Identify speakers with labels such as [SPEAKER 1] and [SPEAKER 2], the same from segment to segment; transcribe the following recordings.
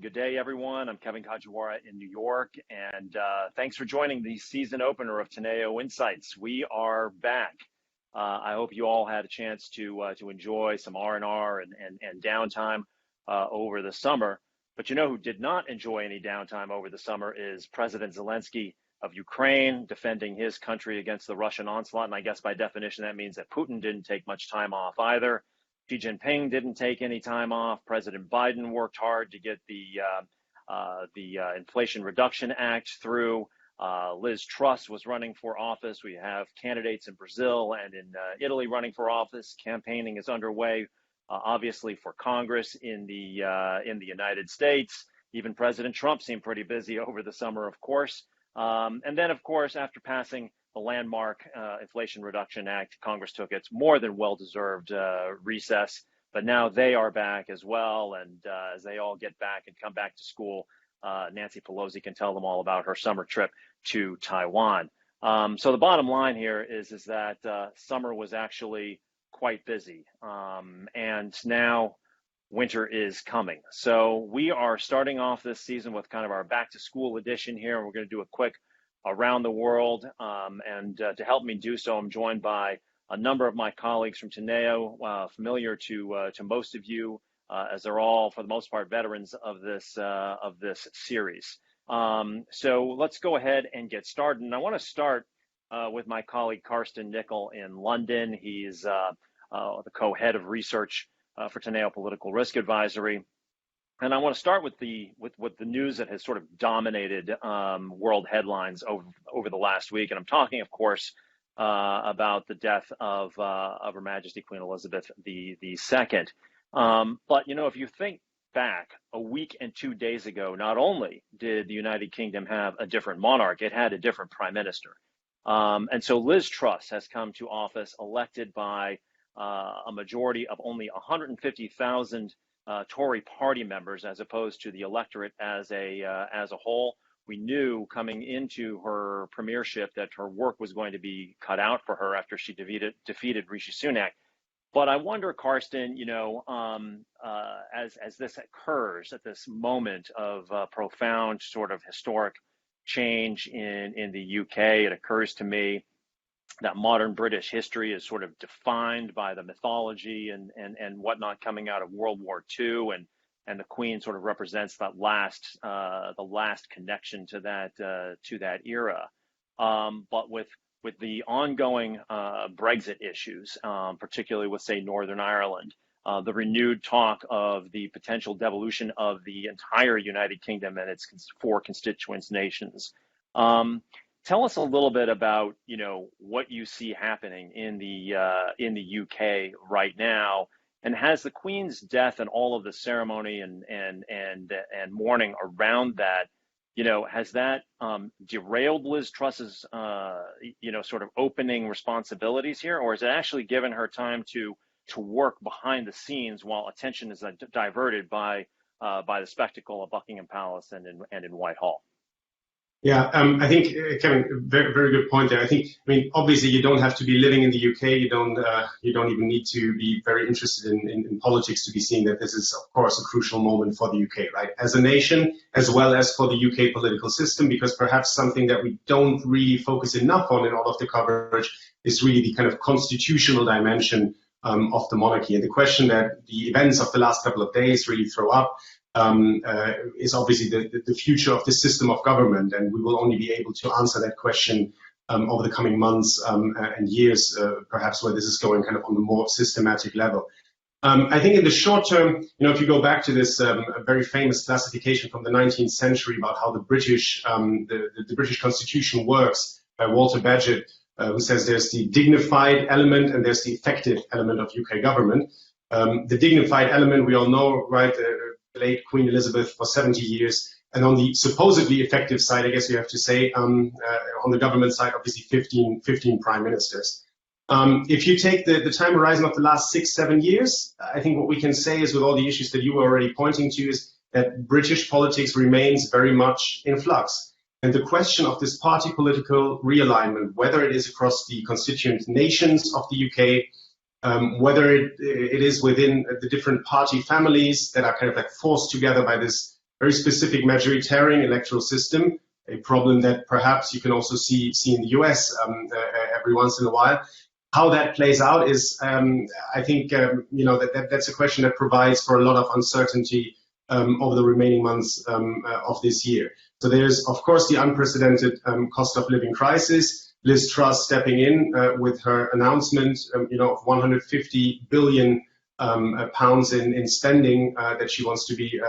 [SPEAKER 1] Good day, everyone. I'm Kevin Kajiwara in New York, and thanks for joining the season opener of Teneo Insights. We are back. I hope you all had a chance to enjoy some R&R and downtime over the summer. But you know who did not enjoy any downtime over the summer is President Zelensky of Ukraine, defending his country against the Russian onslaught. And I guess by definition, that means that Putin didn't take much time off either. Xi Jinping didn't take any time off. President Biden worked hard to get the Inflation Reduction Act through. Liz Truss was running for office. We have candidates in Brazil and in Italy running for office. Campaigning is underway, obviously, for Congress in the United States. Even President Trump seemed pretty busy over the summer, of course. And then, of course, after passing the landmark Inflation Reduction Act, Congress took its more than well-deserved recess, but now they are back as well. And as they all get back and come back to school, Nancy Pelosi can tell them all about her summer trip to Taiwan. So the bottom line here is that summer was actually quite busy, and now winter is coming. So we are starting off this season with kind of our back-to-school edition here, and we're going to do a quick around the world, and to help me do so, I'm joined by a number of my colleagues from Teneo, familiar to most of you, as they're all, for the most part, veterans of this series. So let's go ahead and get started. And I want to start with my colleague Karsten Nickel in London. He's the co-head of research for Teneo Political Risk Advisory. And I want to start with the news that has sort of dominated world headlines over the last week, and I'm talking, of course, about the death of Her Majesty Queen Elizabeth II. But you know, if you think back a week and 2 days ago, not only did the United Kingdom have a different monarch, it had a different prime minister, and so Liz Truss has come to office, elected by a majority of only 150,000. Tory party members, as opposed to the electorate as a whole. We knew coming into her premiership that her work was going to be cut out for her after she defeated Rishi Sunak. But I wonder, Karsten, you know, as this occurs at this moment of profound sort of historic change in the UK, it occurs to me that modern British history is sort of defined by the mythology and whatnot coming out of World War II, and the Queen sort of represents that the last connection to that era. But with the ongoing Brexit issues, particularly with, say, Northern Ireland, the renewed talk of the potential devolution of the entire United Kingdom and its 4 constituent nations. Tell us a little bit about, you know, what you see happening in the UK right now, and has the Queen's death and all of the ceremony and mourning around that, you know, has that derailed Liz Truss's sort of opening responsibilities here, or has it actually given her time to work behind the scenes while attention is diverted by the spectacle of Buckingham Palace and in Whitehall?
[SPEAKER 2] Yeah, I think, Kevin, very, very good point there. I mean, obviously, you don't have to be living in the UK. You don't even need to be very interested in politics to be seeing that this is, of course, a crucial moment for the UK, right? As a nation, as well as for the UK political system, because perhaps something that we don't really focus enough on in all of the coverage is really the kind of constitutional dimension of the monarchy. And the question that the events of the last couple of days really throw up is obviously the future of the system of government, and we will only be able to answer that question over the coming months and years, perhaps, where this is going kind of on a more systematic level. I think in the short term, you know, if you go back to this very famous classification from the 19th century about how the British Constitution works by Walter Bagehot, who says there's the dignified element and there's the effective element of UK government. The dignified element, we all know, right? Late Queen Elizabeth for 70 years. And on the supposedly effective side, I guess you have to say, on the government side, obviously 15 prime ministers. If you take the time horizon of the last 6-7 years, I think what we can say is, with all the issues that you were already pointing to, is that British politics remains very much in flux. And the question of this party political realignment, whether it is across the constituent nations of the UK, whether it is within the different party families that are kind of like forced together by this very specific majoritarian electoral system, a problem that perhaps you can also see in the US every once in a while. How that plays out is, I think, that's a question that provides for a lot of uncertainty over the remaining months of this year. So there's, of course, the unprecedented cost of living crisis. Liz Truss stepping in with her announcement, of 150 billion pounds in spending that she wants to be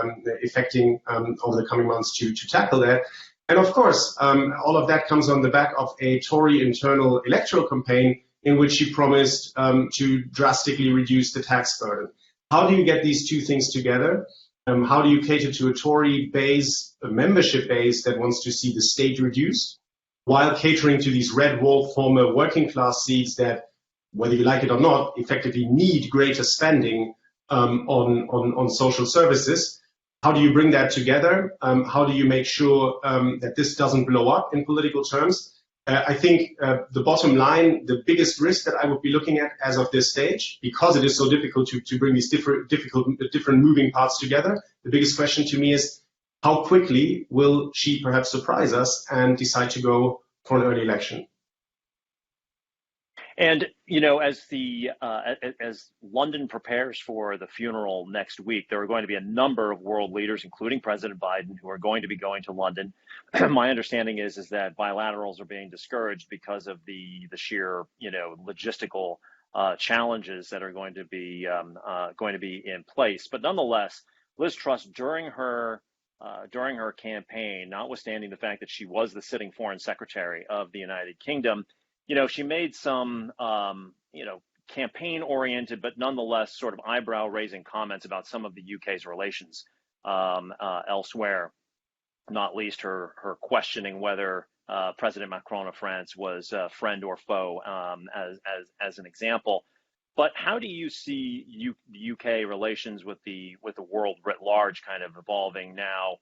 [SPEAKER 2] effecting over the coming months to tackle that. And of course, all of that comes on the back of a Tory internal electoral campaign in which she promised to drastically reduce the tax burden. How do you get these two things together? How do you cater to a Tory base, a membership base that wants to see the state reduced, while catering to these red wall former working class seats that, whether you like it or not, effectively need greater spending on social services? How do you bring that together? How do you make sure that this doesn't blow up in political terms? I think the bottom line, the biggest risk that I would be looking at as of this stage, because it is so difficult to bring these different moving parts together, the biggest question to me is, how quickly will she perhaps surprise us and decide to go for an early election?
[SPEAKER 1] And as London prepares for the funeral next week, there are going to be a number of world leaders, including President Biden, who are going to be going to London. My understanding is that bilaterals are being discouraged because of the sheer logistical challenges that are going to be in place. But nonetheless, Liz Truss during her campaign, notwithstanding the fact that she was the sitting foreign secretary of the United Kingdom, she made some, campaign-oriented, but nonetheless sort of eyebrow-raising comments about some of the UK's relations elsewhere, not least her questioning whether President Macron of France was friend or foe, as an example. But how do you see UK relations with the world writ large kind of evolving now?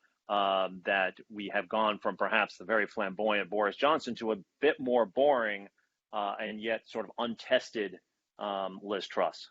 [SPEAKER 1] That we have gone from perhaps the very flamboyant Boris Johnson to a bit more boring and yet sort of untested Liz Truss?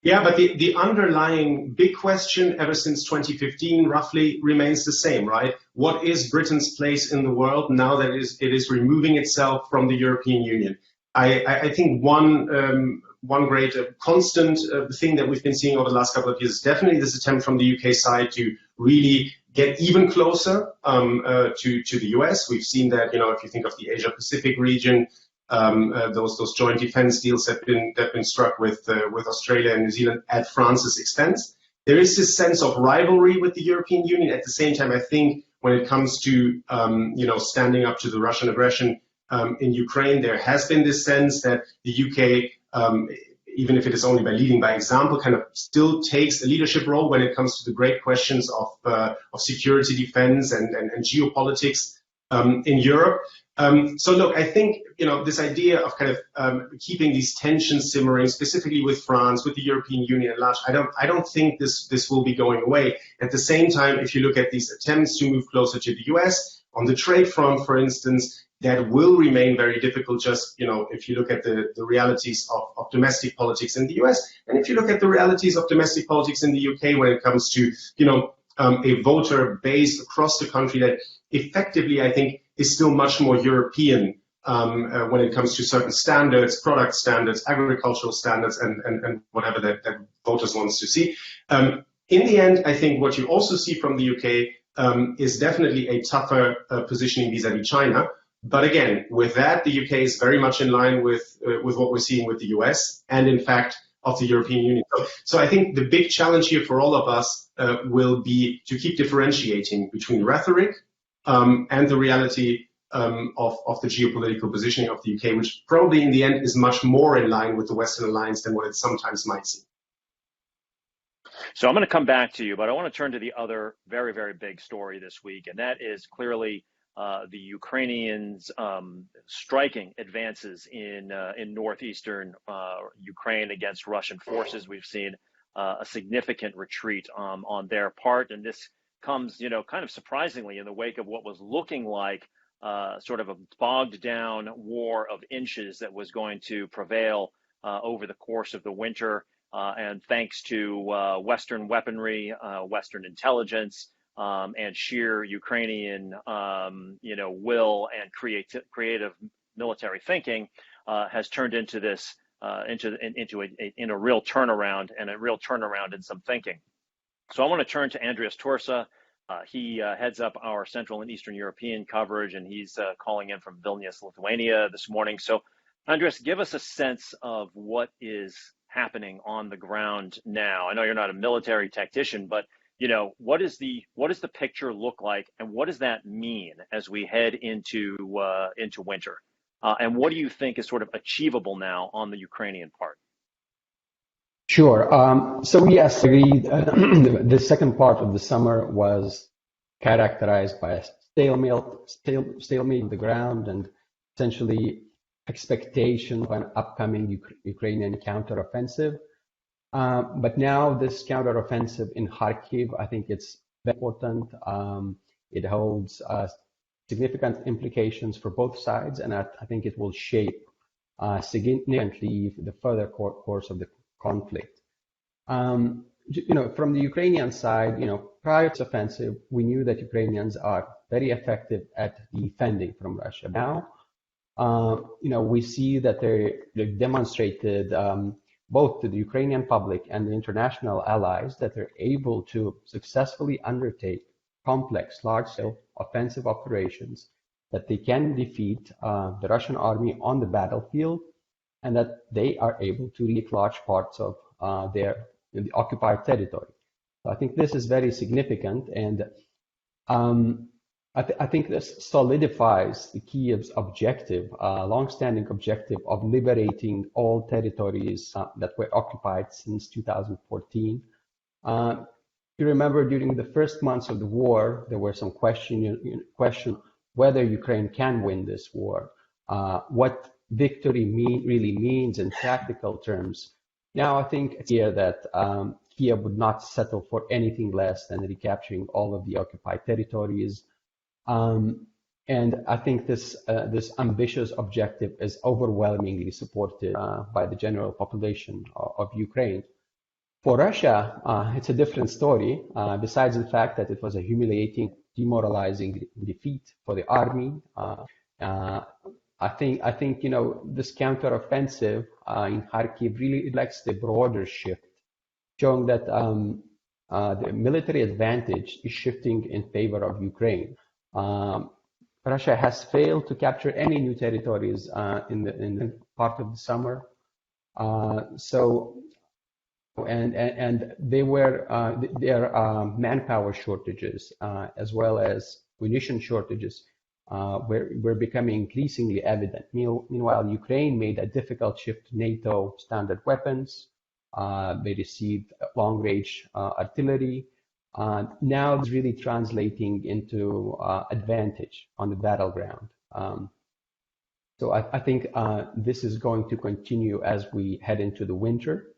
[SPEAKER 2] Yeah, but the underlying big question ever since 2015 roughly remains the same, right? What is Britain's place in the world now that it is removing itself from the European Union? I think one great constant thing that we've been seeing over the last couple of years is definitely this attempt from the UK side to really get even closer to the US. We've seen that, if you think of the Asia Pacific region, those joint defense deals that have been struck with Australia and New Zealand at France's expense. There is this sense of rivalry with the European Union. At the same time, I think when it comes to standing up to the Russian aggression in Ukraine, there has been this sense that the UK, even if it is only by leading by example, kind of still takes a leadership role when it comes to the great questions of security, defense, and geopolitics in Europe. So look, I think this idea of kind of keeping these tensions simmering, specifically with France, with the European Union at large, I don't think this will be going away. At the same time, if you look at these attempts to move closer to the US on the trade front, for instance, that will remain very difficult. Just if you look at the realities of domestic politics in the US, and if you look at the realities of domestic politics in the UK when it comes to a voter base across the country that effectively, I think, is still much more European when it comes to certain standards, product standards, agricultural standards, and whatever that voters wants to see. In the end, I think what you also see from the UK is definitely a tougher positioning vis-a-vis China. But again, with that, the UK is very much in line with what we're seeing with the US and, in fact, of the European Union. So I think the big challenge here for all of us will be to keep differentiating between rhetoric and the reality of the geopolitical positioning of the UK, which probably in the end is much more in line with the Western alliance than what it sometimes might seem.
[SPEAKER 1] So I'm going to come back to you, but I want to turn to the other very, very big story this week, and that is clearly the Ukrainians striking advances in northeastern Ukraine against Russian forces. We've seen a significant retreat on their part, and this comes, kind of surprisingly in the wake of what was looking like sort of a bogged down war of inches that was going to prevail over the course of the winter. And thanks to Western weaponry, Western intelligence, and sheer Ukrainian, will and creative military thinking has turned into this into a real turnaround in some thinking. So I want to turn to Andreas Torsa. He heads up our Central and Eastern European coverage, and he's calling in from Vilnius, Lithuania this morning. So, Andreas, give us a sense of what is happening on the ground now. I know you're not a military tactician, but what does the picture look like, and what does that mean as we head into winter? And what do you think is sort of achievable now on the Ukrainian part?
[SPEAKER 3] Sure. So yes, I agree. The second part of the summer was characterized by a stalemate on the ground and essentially expectation of an upcoming Ukrainian counteroffensive. But now this counteroffensive in Kharkiv, I think it's very important. It holds significant implications for both sides, and I think it will shape significantly the further course of the conflict. From the Ukrainian side, prior to offensive, we knew that Ukrainians are very effective at defending from Russia. Now, we see that they've demonstrated both to the Ukrainian public and the international allies that they're able to successfully undertake complex, large-scale offensive operations, that they can defeat the Russian army on the battlefield, and that they are able to take large parts of the occupied territory. So I think this is very significant, and I think this solidifies the Kiev's objective, long-standing objective of liberating all territories that were occupied since 2014. You remember during the first months of the war, there were some question whether Ukraine can win this war, what victory really means in practical terms. Now I think it's clear that Kiev would not settle for anything less than recapturing all of the occupied territories. And I think this ambitious objective is overwhelmingly supported by the general population of Ukraine. For Russia, it's a different story. Besides the fact that it was a humiliating, demoralizing defeat for the army, I think this counteroffensive in Kharkiv really reflects the broader shift, showing that the military advantage is shifting in favor of Ukraine. Russia has failed to capture any new territories in the part of the summer. And there are manpower shortages as well as munition shortages were becoming increasingly evident. Meanwhile, Ukraine made a difficult shift to NATO standard weapons. They received long-range artillery. Now it's really translating into advantage on the battleground. So I think this is going to continue as we head into the winter.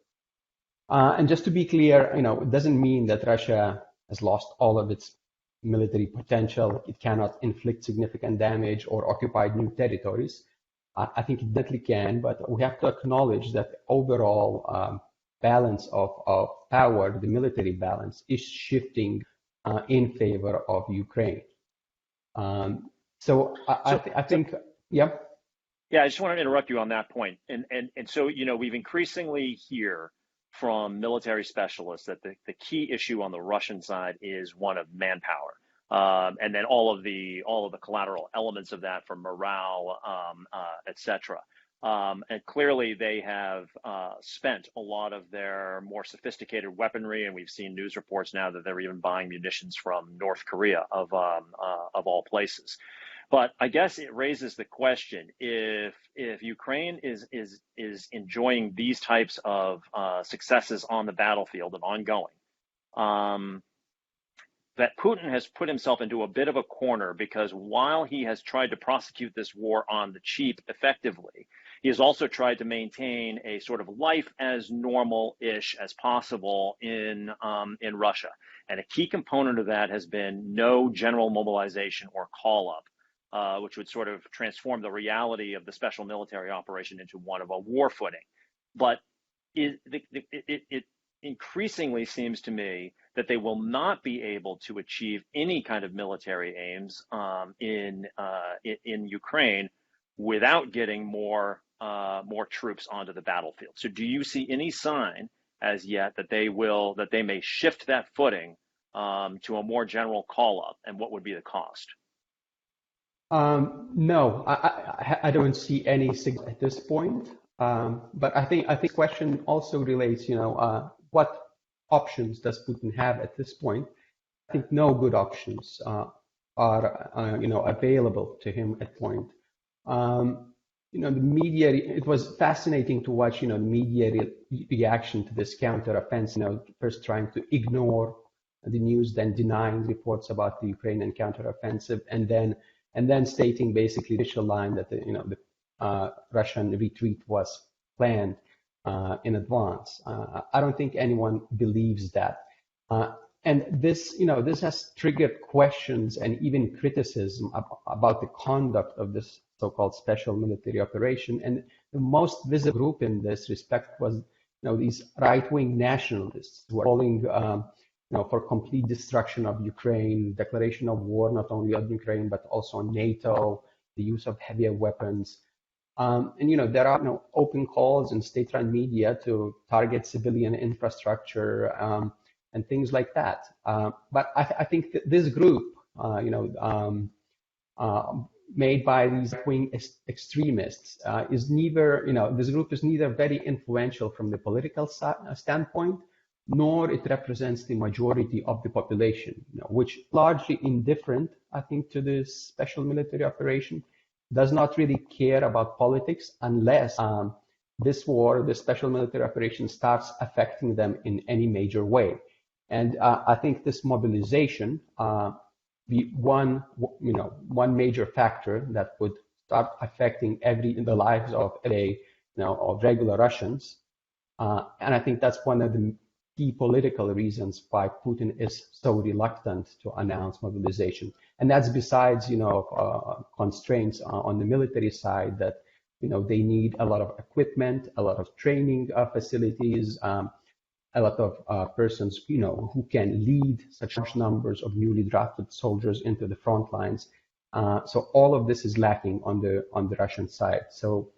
[SPEAKER 3] And just to be clear, it doesn't mean that Russia has lost all of its military potential. It cannot inflict significant damage or occupy new territories. I think it definitely can, but we have to acknowledge that the overall balance of power, the military balance, is shifting in favor of Ukraine. So I think, yeah.
[SPEAKER 1] Yeah, I just want to interrupt you on that point. And so, we've increasingly hear from military specialists that the key issue on the Russian side is one of manpower. And then all of the collateral elements of that, from morale, et cetera. And clearly they have spent a lot of their more sophisticated weaponry, and we've seen news reports now that they're even buying munitions from North Korea of all places. But I guess it raises the question: if Ukraine is enjoying these types of successes on the battlefield and ongoing, that Putin has put himself into a bit of a corner, because while he has tried to prosecute this war on the cheap effectively, he has also tried to maintain a sort of life as normal-ish as possible in Russia. And a key component of that has been no general mobilization or call-up, which would sort of transform the reality of the special military operation into one of a war footing. But it increasingly seems to me that they will not be able to achieve any kind of military aims in Ukraine without getting more troops onto the battlefield. So, do you see any sign as yet that they may shift that footing to a more general call up, and what would be the cost?
[SPEAKER 3] No, I don't see any signal at this point. But I think the question also relates, what options does Putin have at this point? I think no good options are, available to him at point. The media, it was fascinating to watch, the media reaction to this counteroffensive, first trying to ignore the news, then denying reports about the Ukrainian counteroffensive, and then stating basically the official line that the Russian retreat was planned in advance. I don't think anyone believes that. And this has triggered questions and even criticism about the conduct of this so-called special military operation. And the most visible group in this respect was, these right-wing nationalists who are calling, for complete destruction of Ukraine, declaration of war not only on Ukraine but also on NATO, the use of heavier weapons. And there are open calls in state-run media to target civilian infrastructure and things like that. But I think that this group, made by these wing extremists, is neither, this group is neither very influential from the political standpoint, nor it represents the majority of the population, which largely indifferent, I think, to this special military operation, does not really care about politics unless this war, the special military operation, starts affecting them in any major way. And I think this mobilization be one major factor that would start affecting the lives of of regular Russians. And I think that's one of the key political reasons why Putin is so reluctant to announce mobilization. And that's besides, constraints on the military side that, they need a lot of equipment, a lot of training facilities, a lot of persons, who can lead such large numbers of newly drafted soldiers into the front lines. So all of this is lacking on the Russian side. So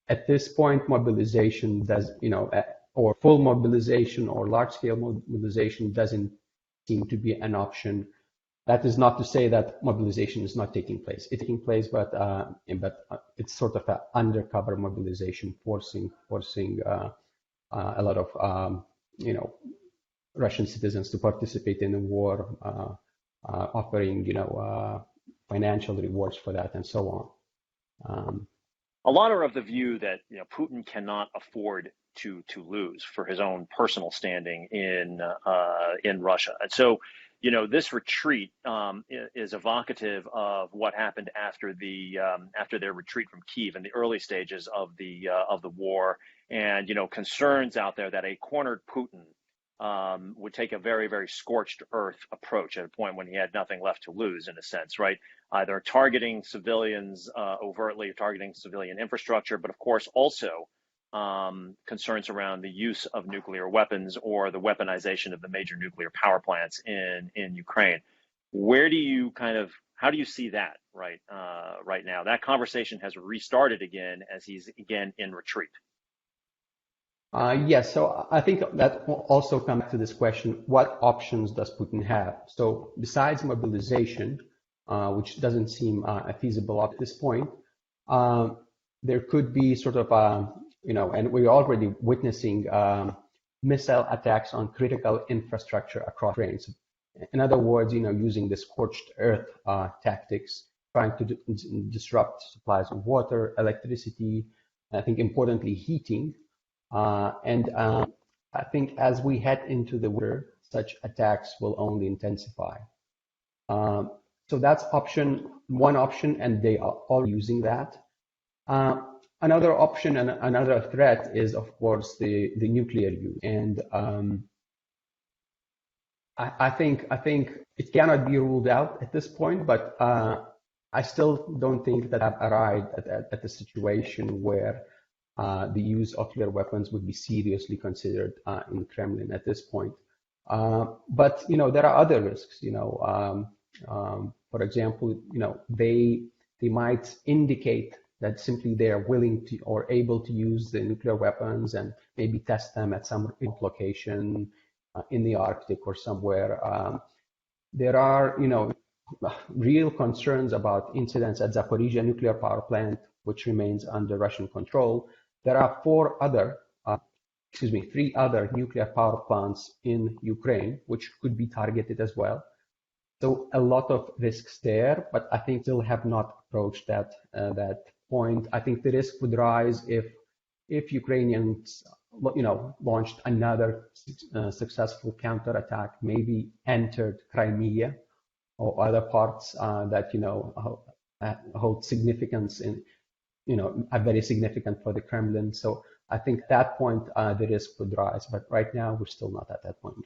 [SPEAKER 3] at this point, mobilization does, or full mobilization or large-scale mobilization doesn't seem to be an option. That is not to say that mobilization is not taking place. It's taking place, but it's sort of an undercover mobilization, forcing a lot of Russian citizens to participate in the war, offering financial rewards for that, and so on.
[SPEAKER 1] A lot are of the view that Putin cannot afford to lose for his own personal standing in Russia, and so this retreat is evocative of what happened after their retreat from Kyiv in the early stages of the war, and concerns out there that a cornered Putin would take a very, very scorched earth approach at a point when he had nothing left to lose, in a sense, right? Either targeting civilians overtly, targeting civilian infrastructure, but of course also concerns around the use of nuclear weapons or the weaponization of the major nuclear power plants in Ukraine. How do you see that right now? That conversation has restarted again as he's again in retreat.
[SPEAKER 3] Yes, so I think that will also come to this question: what options does Putin have? So besides mobilization, which doesn't seem feasible at this point, there could be sort of and we're already witnessing missile attacks on critical infrastructure across Ukraine. So in other words, using the scorched earth tactics, trying to disrupt supplies of water, electricity, I think importantly heating. And I think as we head into the winter, such attacks will only intensify. So that's one option, and they are all using that. Another option and another threat is, of course, the nuclear use. And I think it cannot be ruled out at this point, but I still don't think that I've arrived at a situation where the use of nuclear weapons would be seriously considered in the Kremlin at this point. But there are other risks. For example, they might indicate that simply they are willing to or able to use the nuclear weapons and maybe test them at some location in the Arctic or somewhere. There are, real concerns about incidents at Zaporizhia nuclear power plant, which remains under Russian control. There are three other nuclear power plants in Ukraine, which could be targeted as well. So a lot of risks there, but I think still have not approached that point. I think the risk would rise if Ukrainians, launched another successful counterattack, maybe entered Crimea or other parts that hold significance in, are very significant for the Kremlin. So I think at that point the risk would rise, but right now we're still not at that point.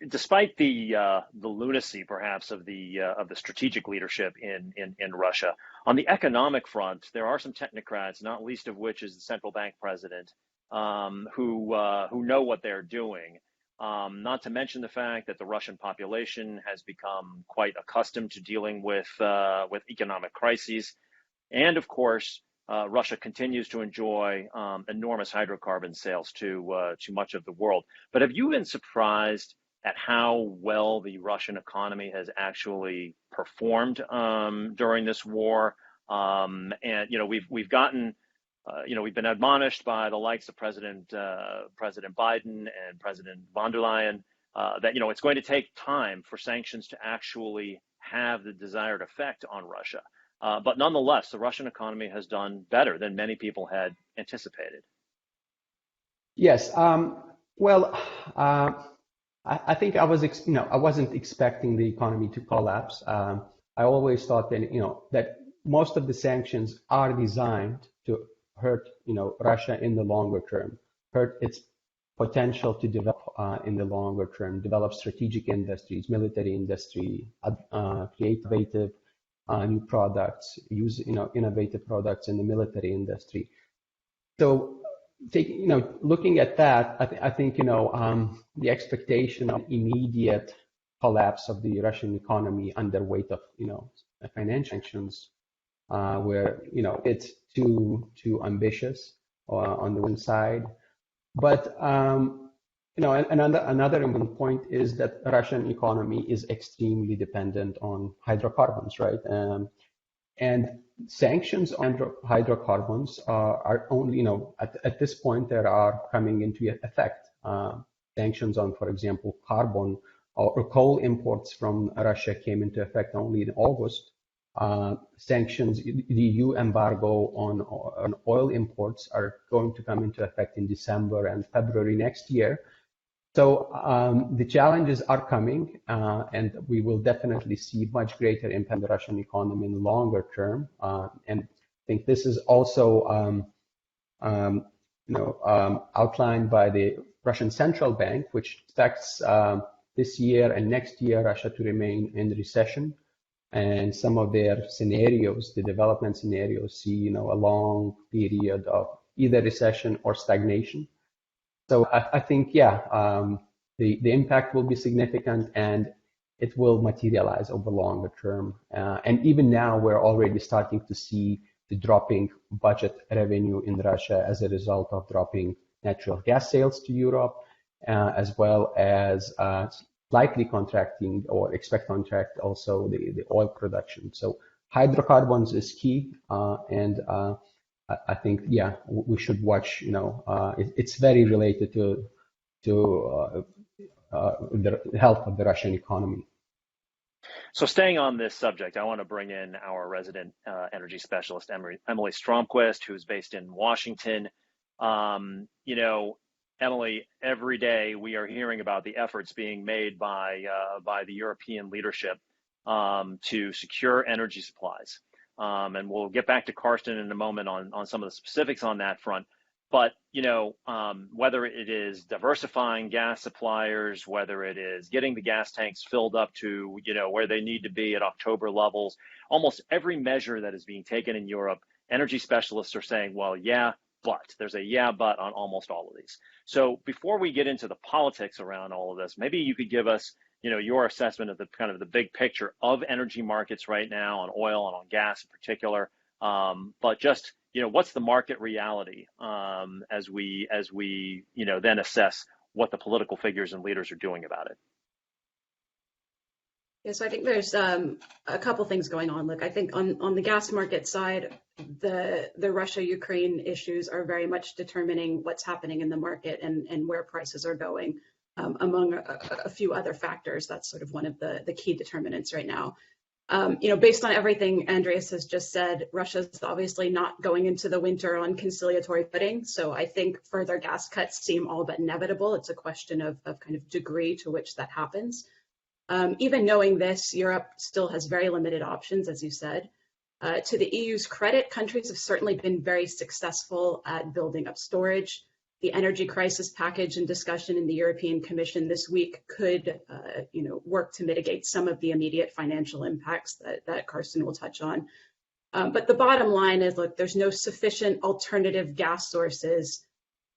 [SPEAKER 1] Despite the lunacy, perhaps, of the strategic leadership in Russia, on the economic front, there are some technocrats, not least of which is the central bank president, who know what they're doing. Not to mention the fact that the Russian population has become quite accustomed to dealing with economic crises, and of course, Russia continues to enjoy enormous hydrocarbon sales to much of the world. But have you been surprised at how well the Russian economy has actually performed during this war? And we've gotten we've been admonished by the likes of President Biden and President von der Leyen that it's going to take time for sanctions to actually have the desired effect on Russia. But nonetheless, the Russian economy has done better than many people had anticipated.
[SPEAKER 3] Yes. I think I wasn't expecting the economy to collapse. I always thought that most of the sanctions are designed to hurt, Russia in the longer term, hurt its potential to develop in the longer term, develop strategic industries, military industry, create innovative new products, use innovative products in the military industry. So, looking at that, I think the expectation of immediate collapse of the Russian economy under weight of financial sanctions, where it's too ambitious on the one side, but another important point is that the Russian economy is extremely dependent on hydrocarbons, right? And sanctions on hydrocarbons are only, at this point, they are coming into effect. Sanctions on, for example, carbon or coal imports from Russia came into effect only in August. Sanctions, the EU embargo on oil imports are going to come into effect in December and February next year. So the challenges are coming, and we will definitely see much greater impact on the Russian economy in the longer term. And I think this is also outlined by the Russian central bank, which expects this year and next year Russia to remain in recession. And some of their scenarios, the development scenarios, see a long period of either recession or stagnation. So I think, the impact will be significant and it will materialize over longer term. And even now, we're already starting to see the dropping budget revenue in Russia as a result of dropping natural gas sales to Europe, as well as likely contracting or expect contract also the oil production. So hydrocarbons is key, and I think, we should watch. It's very related to the health of the Russian economy.
[SPEAKER 1] So staying on this subject, I want to bring in our resident energy specialist, Emily Stromquist, who's based in Washington. Emily, every day we are hearing about the efforts being made by the European leadership to secure energy supplies. And we'll get back to Karsten in a moment on some of the specifics on that front. But, whether it is diversifying gas suppliers, whether it is getting the gas tanks filled up to, where they need to be at October levels, almost every measure that is being taken in Europe, energy specialists are saying, well, but there's a but on almost all of these. So before we get into the politics around all of this, maybe you could give us, your assessment of the kind of the big picture of energy markets right now on oil and on gas in particular. But just, what's the market reality as we then assess what the political figures and leaders are doing about it?
[SPEAKER 4] Yeah, so I think there's a couple things going on. Look, I think on the gas market side, the Russia-Ukraine issues are very much determining what's happening in the market and where prices are going, among a few other factors. That's sort of one of the key determinants right now. Based on everything Andreas has just said, Russia's obviously not going into the winter on conciliatory footing. So I think further gas cuts seem all but inevitable. It's a question of kind of degree to which that happens. Even knowing this, Europe still has very limited options, as you said. To the EU's credit, countries have certainly been very successful at building up storage. The energy crisis package and discussion in the European Commission this week could, work to mitigate some of the immediate financial impacts that Carsten will touch on. But the bottom line is, look, there's no sufficient alternative gas sources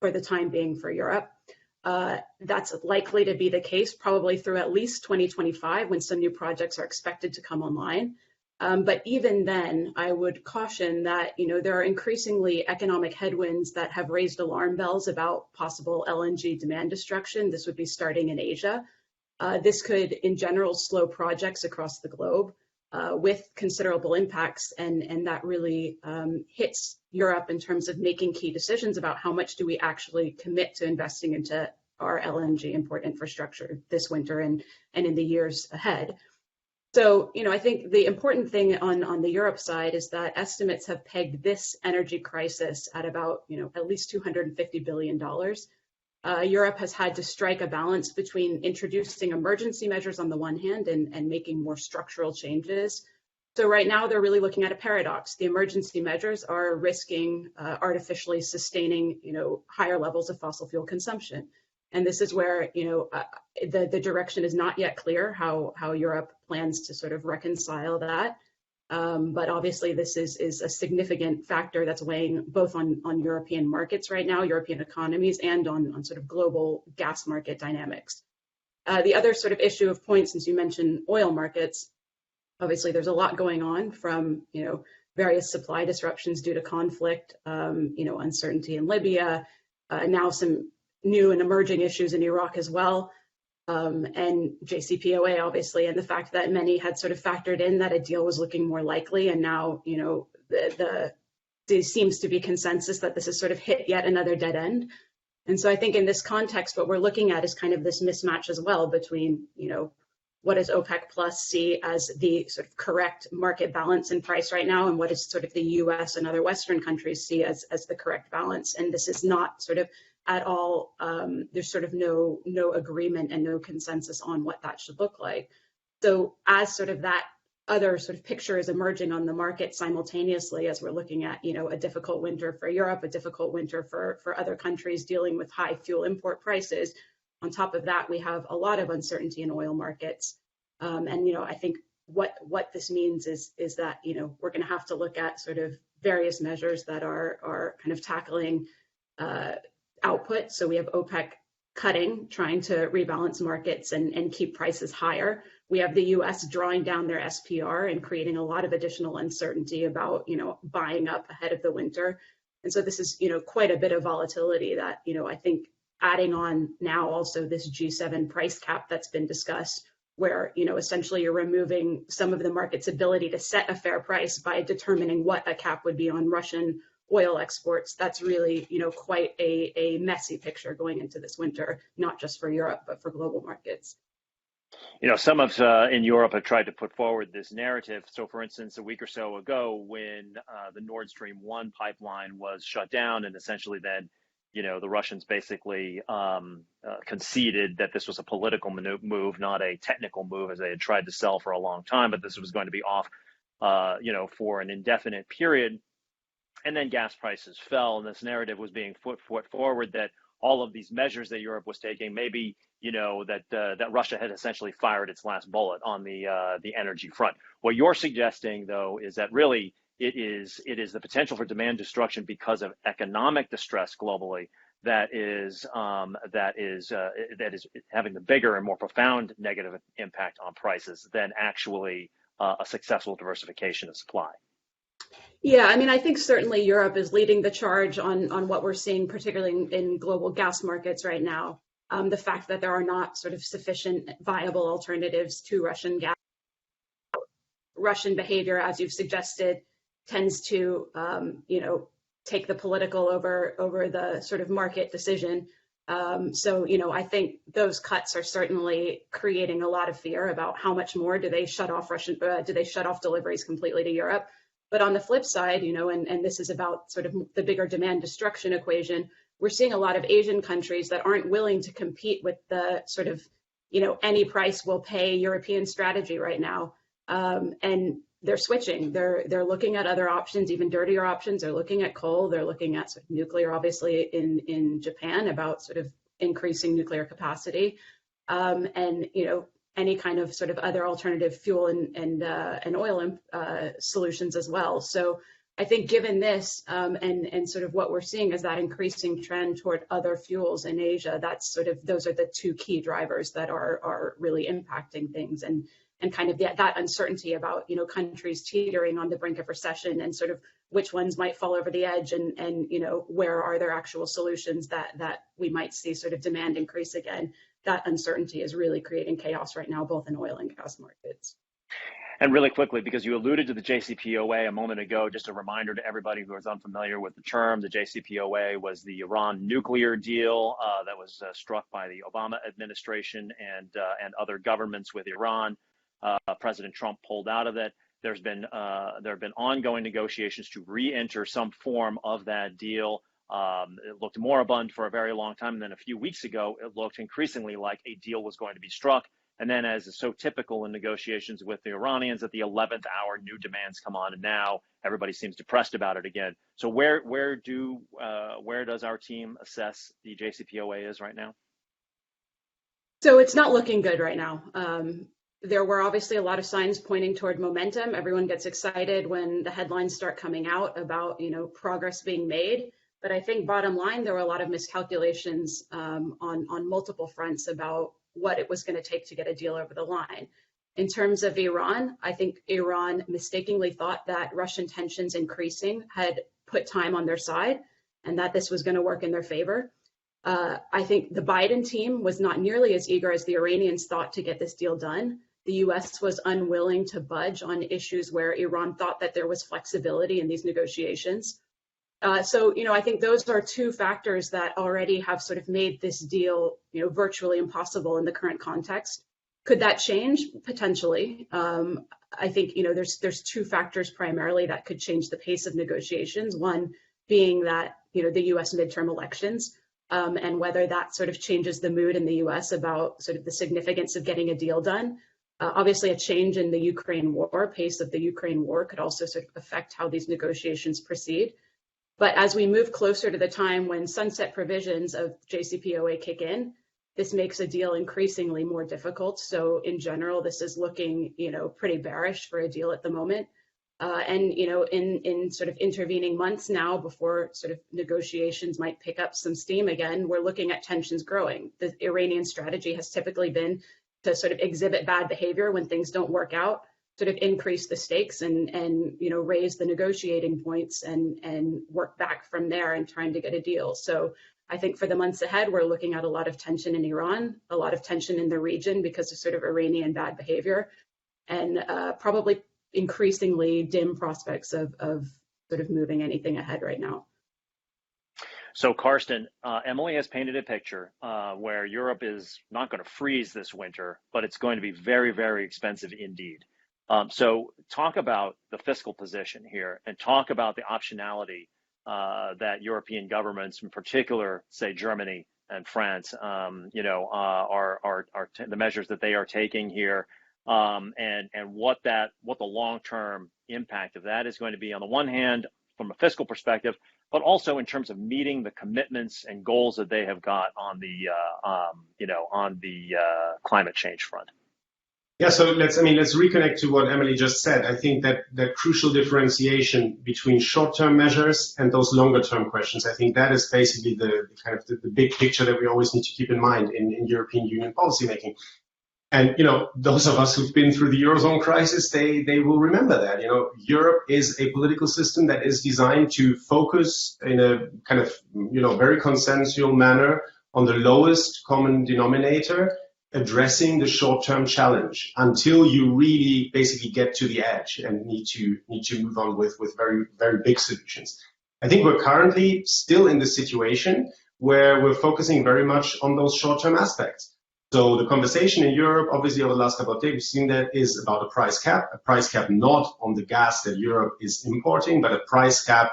[SPEAKER 4] for the time being for Europe. That's likely to be the case probably through at least 2025 when some new projects are expected to come online. But even then, I would caution that, there are increasingly economic headwinds that have raised alarm bells about possible LNG demand destruction. This would be starting in Asia. This could, in general, slow projects across the globe with considerable impacts. And that really hits Europe in terms of making key decisions about how much do we actually commit to investing into our LNG import infrastructure this winter and in the years ahead. So, I think the important thing on the Europe side is that estimates have pegged this energy crisis at about, at least $250 billion. Europe has had to strike a balance between introducing emergency measures on the one hand and making more structural changes. So right now they're really looking at a paradox. The emergency measures are risking artificially sustaining, higher levels of fossil fuel consumption. And this is where, the direction is not yet clear how Europe plans to sort of reconcile that. But obviously this is a significant factor that's weighing both on European markets right now, European economies, and on sort of global gas market dynamics. The other sort of issue of point, since you mentioned oil markets, obviously there's a lot going on from, various supply disruptions due to conflict, uncertainty in Libya, now some new and emerging issues in Iraq as well, and JCPOA, obviously, and the fact that many had sort of factored in that a deal was looking more likely, and now, there seems to be consensus that this has sort of hit yet another dead end. And so I think in this context, what we're looking at is kind of this mismatch as well between, what does OPEC Plus see as the sort of correct market balance and price right now, and what does sort of the US and other Western countries see as the correct balance. And this is not sort of at all, there's sort of no agreement and no consensus on what that should look like. So as sort of that other sort of picture is emerging on the market simultaneously, as we're looking at, a difficult winter for Europe, a difficult winter for other countries dealing with high fuel import prices. On top of that, we have a lot of uncertainty in oil markets. And, I think what this means is that, we're going to have to look at sort of various measures that are kind of tackling output. So we have OPEC cutting, trying to rebalance markets and keep prices higher. We have the US drawing down their SPR and creating a lot of additional uncertainty about, buying up ahead of the winter. And so this is, quite a bit of volatility that, I think adding on now also this G7 price cap that's been discussed, where, essentially you're removing some of the market's ability to set a fair price by determining what a cap would be on Russian oil exports. That's really, quite a messy picture going into this winter, not just for Europe, but for global markets.
[SPEAKER 1] Some of in Europe have tried to put forward this narrative. So, for instance, a week or so ago, when the Nord Stream 1 pipeline was shut down, and essentially then, the Russians basically conceded that this was a political move, not a technical move, as they had tried to sell for a long time, but this was going to be off, for an indefinite period. And then gas prices fell, and this narrative was being put forward that all of these measures that Europe was taking, maybe, that Russia had essentially fired its last bullet on the energy front. What you're suggesting, though, is that really it is the potential for demand destruction because of economic distress globally that is having the bigger and more profound negative impact on prices than actually a successful diversification of supply.
[SPEAKER 4] Yeah, I mean, I think certainly Europe is leading the charge on what we're seeing, particularly in global gas markets right now. The fact that there are not sort of sufficient viable alternatives to Russian gas. Russian behavior, as you've suggested, tends to, take the political over the sort of market decision. So, I think those cuts are certainly creating a lot of fear about how much more do they shut off deliveries completely to Europe. But on the flip side, and this is about sort of the bigger demand destruction equation, we're seeing a lot of Asian countries that aren't willing to compete with the sort of, any price will pay European strategy right now. And they're switching. They're looking at other options, even dirtier options. They're looking at coal. They're looking at sort of nuclear, obviously in Japan, about sort of increasing nuclear capacity, and any kind of sort of other alternative fuel and oil solutions as well. So I think given this and sort of what we're seeing is that increasing trend toward other fuels in Asia, those are the two key drivers that are really impacting things, and kind of that uncertainty about countries teetering on the brink of recession and sort of which ones might fall over the edge, and where are there actual solutions that we might see sort of demand increase again. That uncertainty is really creating chaos right now, both in oil and gas markets.
[SPEAKER 1] And really quickly, because you alluded to the JCPOA a moment ago, just a reminder to everybody who is unfamiliar with the term, the JCPOA was the Iran nuclear deal that was struck by the Obama administration and other governments with Iran. President Trump pulled out of it. There have been ongoing negotiations to re-enter some form of that deal. It looked moribund for a very long time, and then a few weeks ago, it looked increasingly like a deal was going to be struck. And then, as is so typical in negotiations with the Iranians, at the 11th hour, new demands come on, and now everybody seems depressed about it again. So where does our team assess the JCPOA is right now?
[SPEAKER 4] So it's not looking good right now. There were obviously a lot of signs pointing toward momentum. Everyone gets excited when the headlines start coming out about progress being made. But I think bottom line, there were a lot of miscalculations on multiple fronts about what it was going to take to get a deal over the line. In terms of Iran, I think Iran mistakenly thought that Russian tensions increasing had put time on their side and that this was going to work in their favor. I think the Biden team was not nearly as eager as the Iranians thought to get this deal done. The US was unwilling to budge on issues where Iran thought that there was flexibility in these negotiations. So, I think those are two factors that already have sort of made this deal, virtually impossible in the current context. Could that change? Potentially. I think, there's two factors primarily that could change the pace of negotiations. One being that, the US midterm elections, and whether that sort of changes the mood in the US about sort of the significance of getting a deal done. Obviously, a change in the Ukraine war, pace of the Ukraine war, could also sort of affect how these negotiations proceed. But as we move closer to the time when sunset provisions of JCPOA kick in, this makes a deal increasingly more difficult. So in general, this is looking, pretty bearish for a deal at the moment. And, in sort of intervening months now before sort of negotiations might pick up some steam again, we're looking at tensions growing. The Iranian strategy has typically been to sort of exhibit bad behavior when things don't work out, sort of increase the stakes and raise the negotiating points and work back from there and trying to get a deal. So I think for the months ahead, we're looking at a lot of tension in Iran, a lot of tension in the region because of sort of Iranian bad behavior, and probably increasingly dim prospects of sort of moving anything ahead right now.
[SPEAKER 1] So Karsten, Emily has painted a picture where Europe is not going to freeze this winter, but it's going to be very, very expensive indeed. So talk about the fiscal position here and talk about the optionality that European governments, in particular, say Germany and France, are the measures that they are taking here, and what the long-term impact of that is going to be on the one hand from a fiscal perspective, but also in terms of meeting the commitments and goals that they have got on the climate change front.
[SPEAKER 2] Yeah, so let's reconnect to what Emily just said. I think that that crucial differentiation between short-term measures and those longer-term questions, I think that is basically the kind of the big picture that we always need to keep in mind in European Union policymaking. And, those of us who've been through the Eurozone crisis, they will remember that, Europe is a political system that is designed to focus in a kind of, very consensual manner on the lowest common denominator, addressing the short-term challenge until you really basically get to the edge and need to move on with very, very big solutions. I think we're currently still in the situation where we're focusing very much on those short-term aspects. So the conversation in Europe, obviously over the last couple of days, we've seen that is about a price cap not on the gas that Europe is importing, but a price cap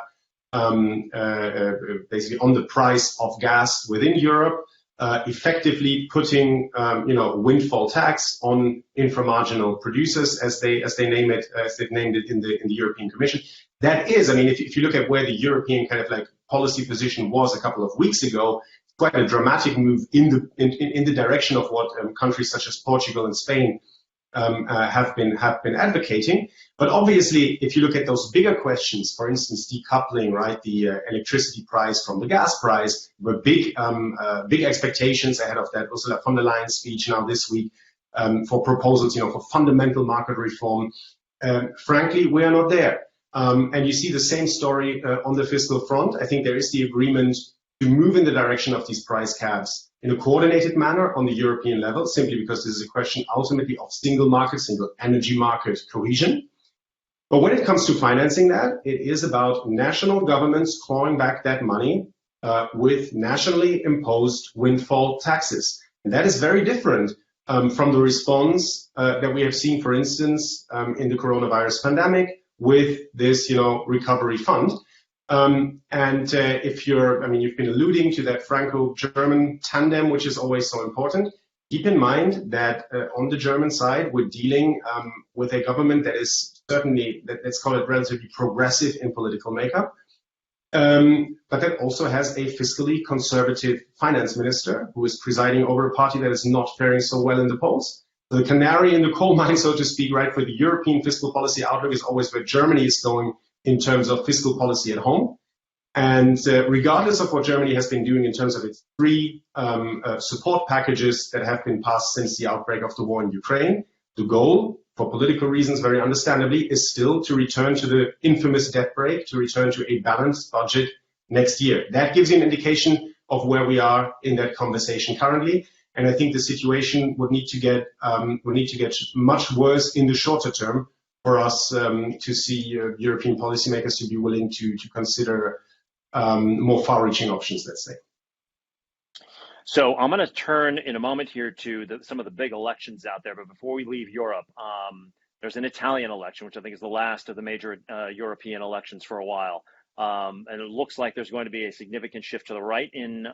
[SPEAKER 2] basically on the price of gas within Europe, effectively putting windfall tax on inframarginal producers as they've named it in the European Commission. That is, if you look at where the European kind of like policy position was a couple of weeks ago, quite a dramatic move in the direction of what countries such as Portugal and Spain have been advocating. But obviously, if you look at those bigger questions, for instance, decoupling, right, the electricity price from the gas price, were big expectations ahead of that Ursula von der Leyen's speech now this week for proposals, for fundamental market reform. Frankly, we are not there. And you see the same story on the fiscal front. I think there is the agreement to move in the direction of these price caps in a coordinated manner on the European level, simply because this is a question ultimately of single energy market cohesion. But when it comes to financing that, it is about national governments clawing back that money with nationally imposed windfall taxes. And that is very different from the response that we have seen, for instance, in the coronavirus pandemic with this, recovery fund. If you've been alluding to that Franco-German tandem, which is always so important, keep in mind that on the German side, we're dealing with a government that is certainly, let's call it relatively progressive in political makeup, but that also has a fiscally conservative finance minister who is presiding over a party that is not faring so well in the polls. The canary in the coal mine, so to speak, right, for the European fiscal policy outlook is always where Germany is going in terms of fiscal policy at home. And regardless of what Germany has been doing in terms of its three support packages that have been passed since the outbreak of the war in Ukraine, the goal, for political reasons, very understandably, is still to return to the infamous debt brake, to return to a balanced budget next year. That gives you an indication of where we are in that conversation currently. And I think the situation would need to get much worse in the shorter term for us to see European policymakers to be willing to consider more far-reaching options, let's say.
[SPEAKER 1] So I'm going to turn in a moment here to some of the big elections out there. But before we leave Europe, there's an Italian election, which I think is the last of the major European elections for a while. And it looks like there's going to be a significant shift to the right in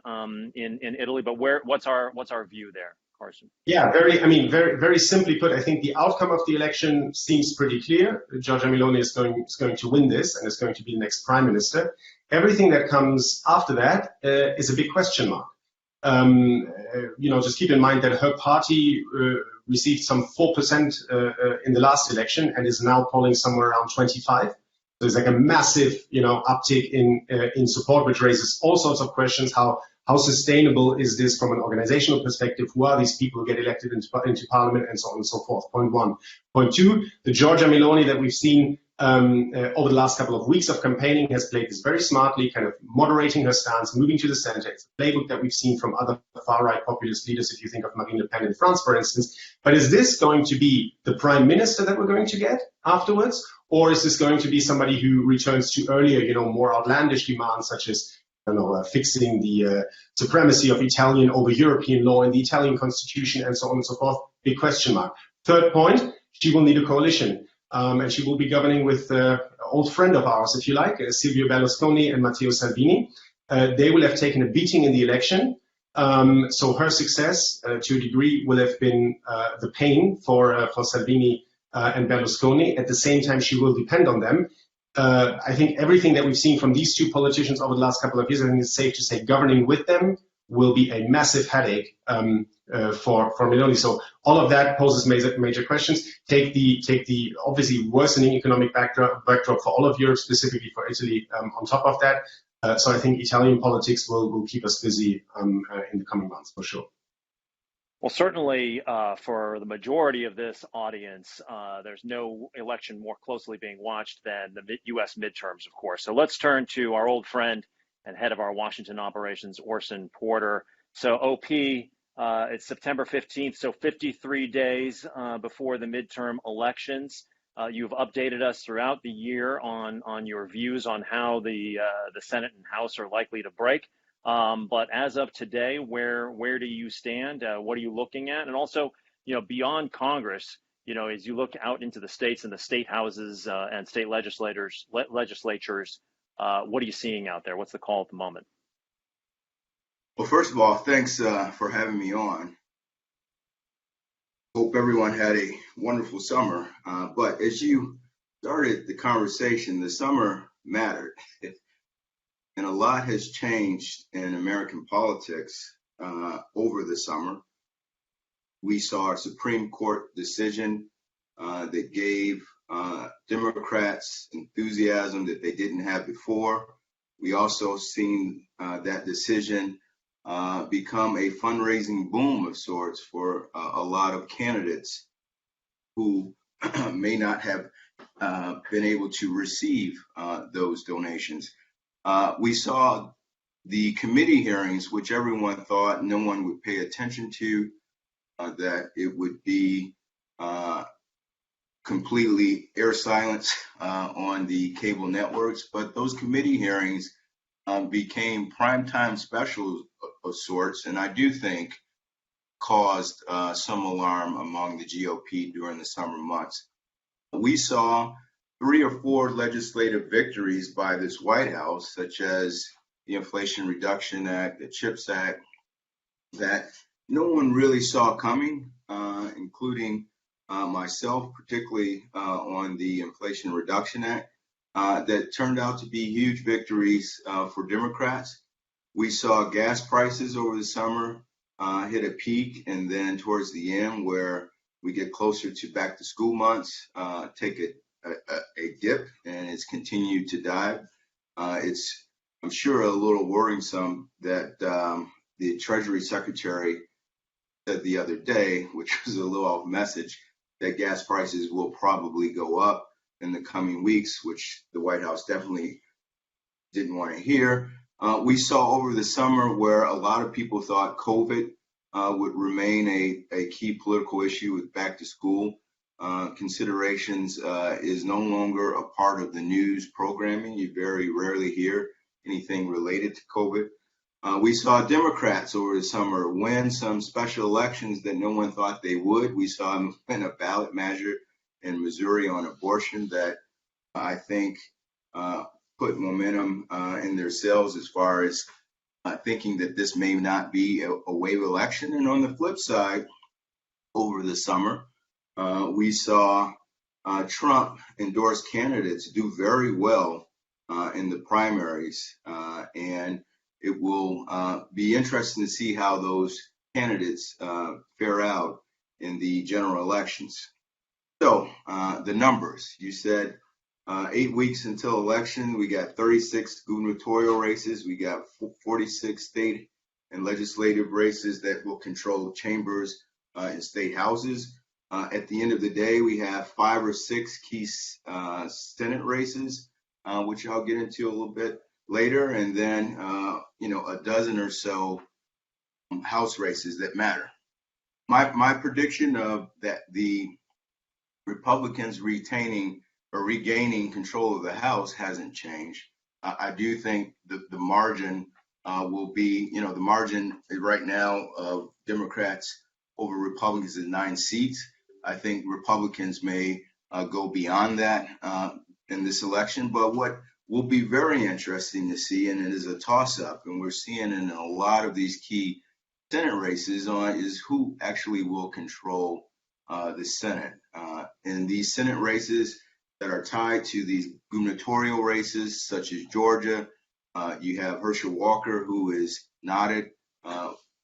[SPEAKER 1] Italy. But what's our view there, Carsten?
[SPEAKER 2] Yeah, very simply put, I think the outcome of the election seems pretty clear. Giorgia Meloni is going to win this and is going to be the next prime minister. Everything that comes after that is a big question mark. Just keep in mind that her party received some 4% in the last election and is now polling somewhere around 25. So there's like a massive, uptick in support, which raises all sorts of questions. How sustainable is this from an organizational perspective? Who are these people who get elected into parliament, and so on and so forth? Point one. Point two, the Giorgia Meloni that we've seen over the last couple of weeks of campaigning has played this very smartly, kind of moderating her stance, moving to the center. It's a playbook that we've seen from other far-right populist leaders, if you think of Marine Le Pen in France, for instance. But is this going to be the prime minister that we're going to get afterwards? Or is this going to be somebody who returns to earlier, more outlandish demands, such as fixing the supremacy of Italian over European law and the Italian constitution, and so on and so forth? Big question mark. Third point, she will need a coalition. And she will be governing with an old friend of ours, if you like, Silvio Berlusconi and Matteo Salvini. They will have taken a beating in the election. So her success, to a degree, will have been the pain for Salvini and Berlusconi. At the same time, she will depend on them. I think everything that we've seen from these two politicians over the last couple of years, I think it's safe to say governing with them will be a massive headache for Meloni. So all of that poses major questions. Take the obviously worsening economic backdrop for all of Europe, specifically for Italy, on top of that. So I think Italian politics will keep us busy in the coming months for sure.
[SPEAKER 1] Well, certainly for the majority of this audience, there's no election more closely being watched than the U.S. midterms, of course. So let's turn to our old friend and head of our Washington operations, Orson Porter. So OP, it's September 15th, so 53 days before the midterm elections. You've updated us throughout the year on your views on how the Senate and House are likely to break. But as of today, where do you stand? What are you looking at? And also, beyond Congress, as you look out into the states and the state houses and state legislatures, what are you seeing out there? What's the call at the moment?
[SPEAKER 5] Well, first of all, thanks for having me on. Hope everyone had a wonderful summer. But as you started the conversation, the summer mattered. And a lot has changed in American politics over the summer. We saw a Supreme Court decision that gave Democrats enthusiasm that they didn't have before. We also seen that decision become a fundraising boom of sorts for a lot of candidates who may not have been able to receive those donations. We saw the committee hearings, which everyone thought no one would pay attention to, that it would be completely air silence on the cable networks. But those committee hearings became primetime specials of sorts, and I do think caused some alarm among the GOP during the summer months. We saw 3 or 4 legislative victories by this White House, such as the Inflation Reduction Act, the CHIPS Act, that no one really saw coming, including myself, particularly on the Inflation Reduction Act, that turned out to be huge victories for Democrats. We saw gas prices over the summer hit a peak, and then towards the end, where we get closer to back to school months, take a dip, and it's continued to dive. It's, I'm sure, a little worrisome that the Treasury Secretary said the other day, which was a little off message, that gas prices will probably go up in the coming weeks, which the White House definitely didn't want to hear. We saw over the summer where a lot of people thought COVID would remain a key political issue with back to school considerations is no longer a part of the news programming. You very rarely hear anything related to COVID. We saw Democrats over the summer win some special elections that no one thought they would. We saw them win a ballot measure in Missouri on abortion that I think put momentum in their sails as far as thinking that this may not be a wave election. And on the flip side, over the summer, we saw Trump endorsed candidates do very well in the primaries, and it will be interesting to see how those candidates fare out in the general elections. So the numbers, you said 8 weeks until election, we got 36 gubernatorial races, we got 46 state and legislative races that will control chambers and state houses. At the end of the day, we have 5 or 6 key Senate races, which I'll get into a little bit later, and then a dozen or so House races that matter. My prediction of that the Republicans retaining or regaining control of the House hasn't changed. I do think the margin will be, the margin right now of Democrats over Republicans is 9 seats. I think Republicans may go beyond that in this election. But what will be very interesting to see, and it is a toss-up, and we're seeing in a lot of these key Senate races, is who actually will control the Senate. In these Senate races that are tied to these gubernatorial races, such as Georgia, you have Herschel Walker, who is knotted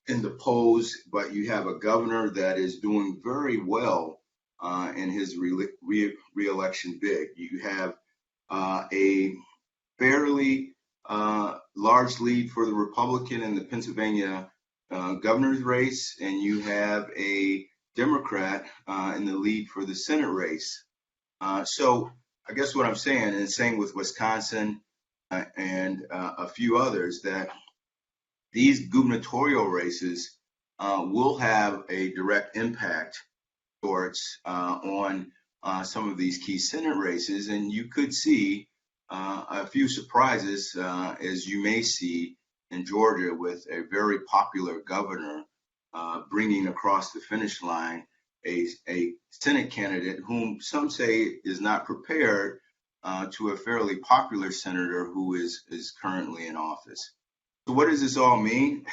[SPEAKER 5] in the polls, but you have a governor that is doing very well in his re-election bid. You have a fairly large lead for the Republican in the Pennsylvania governor's race, and you have a Democrat in the lead for the Senate race. So I guess what I'm saying, and same with Wisconsin and a few others, that these gubernatorial races will have a direct impact towards on some of these key Senate races, and you could see a few surprises, as you may see in Georgia with a very popular governor bringing across the finish line a Senate candidate whom some say is not prepared to a fairly popular senator who is currently in office. So what does this all mean?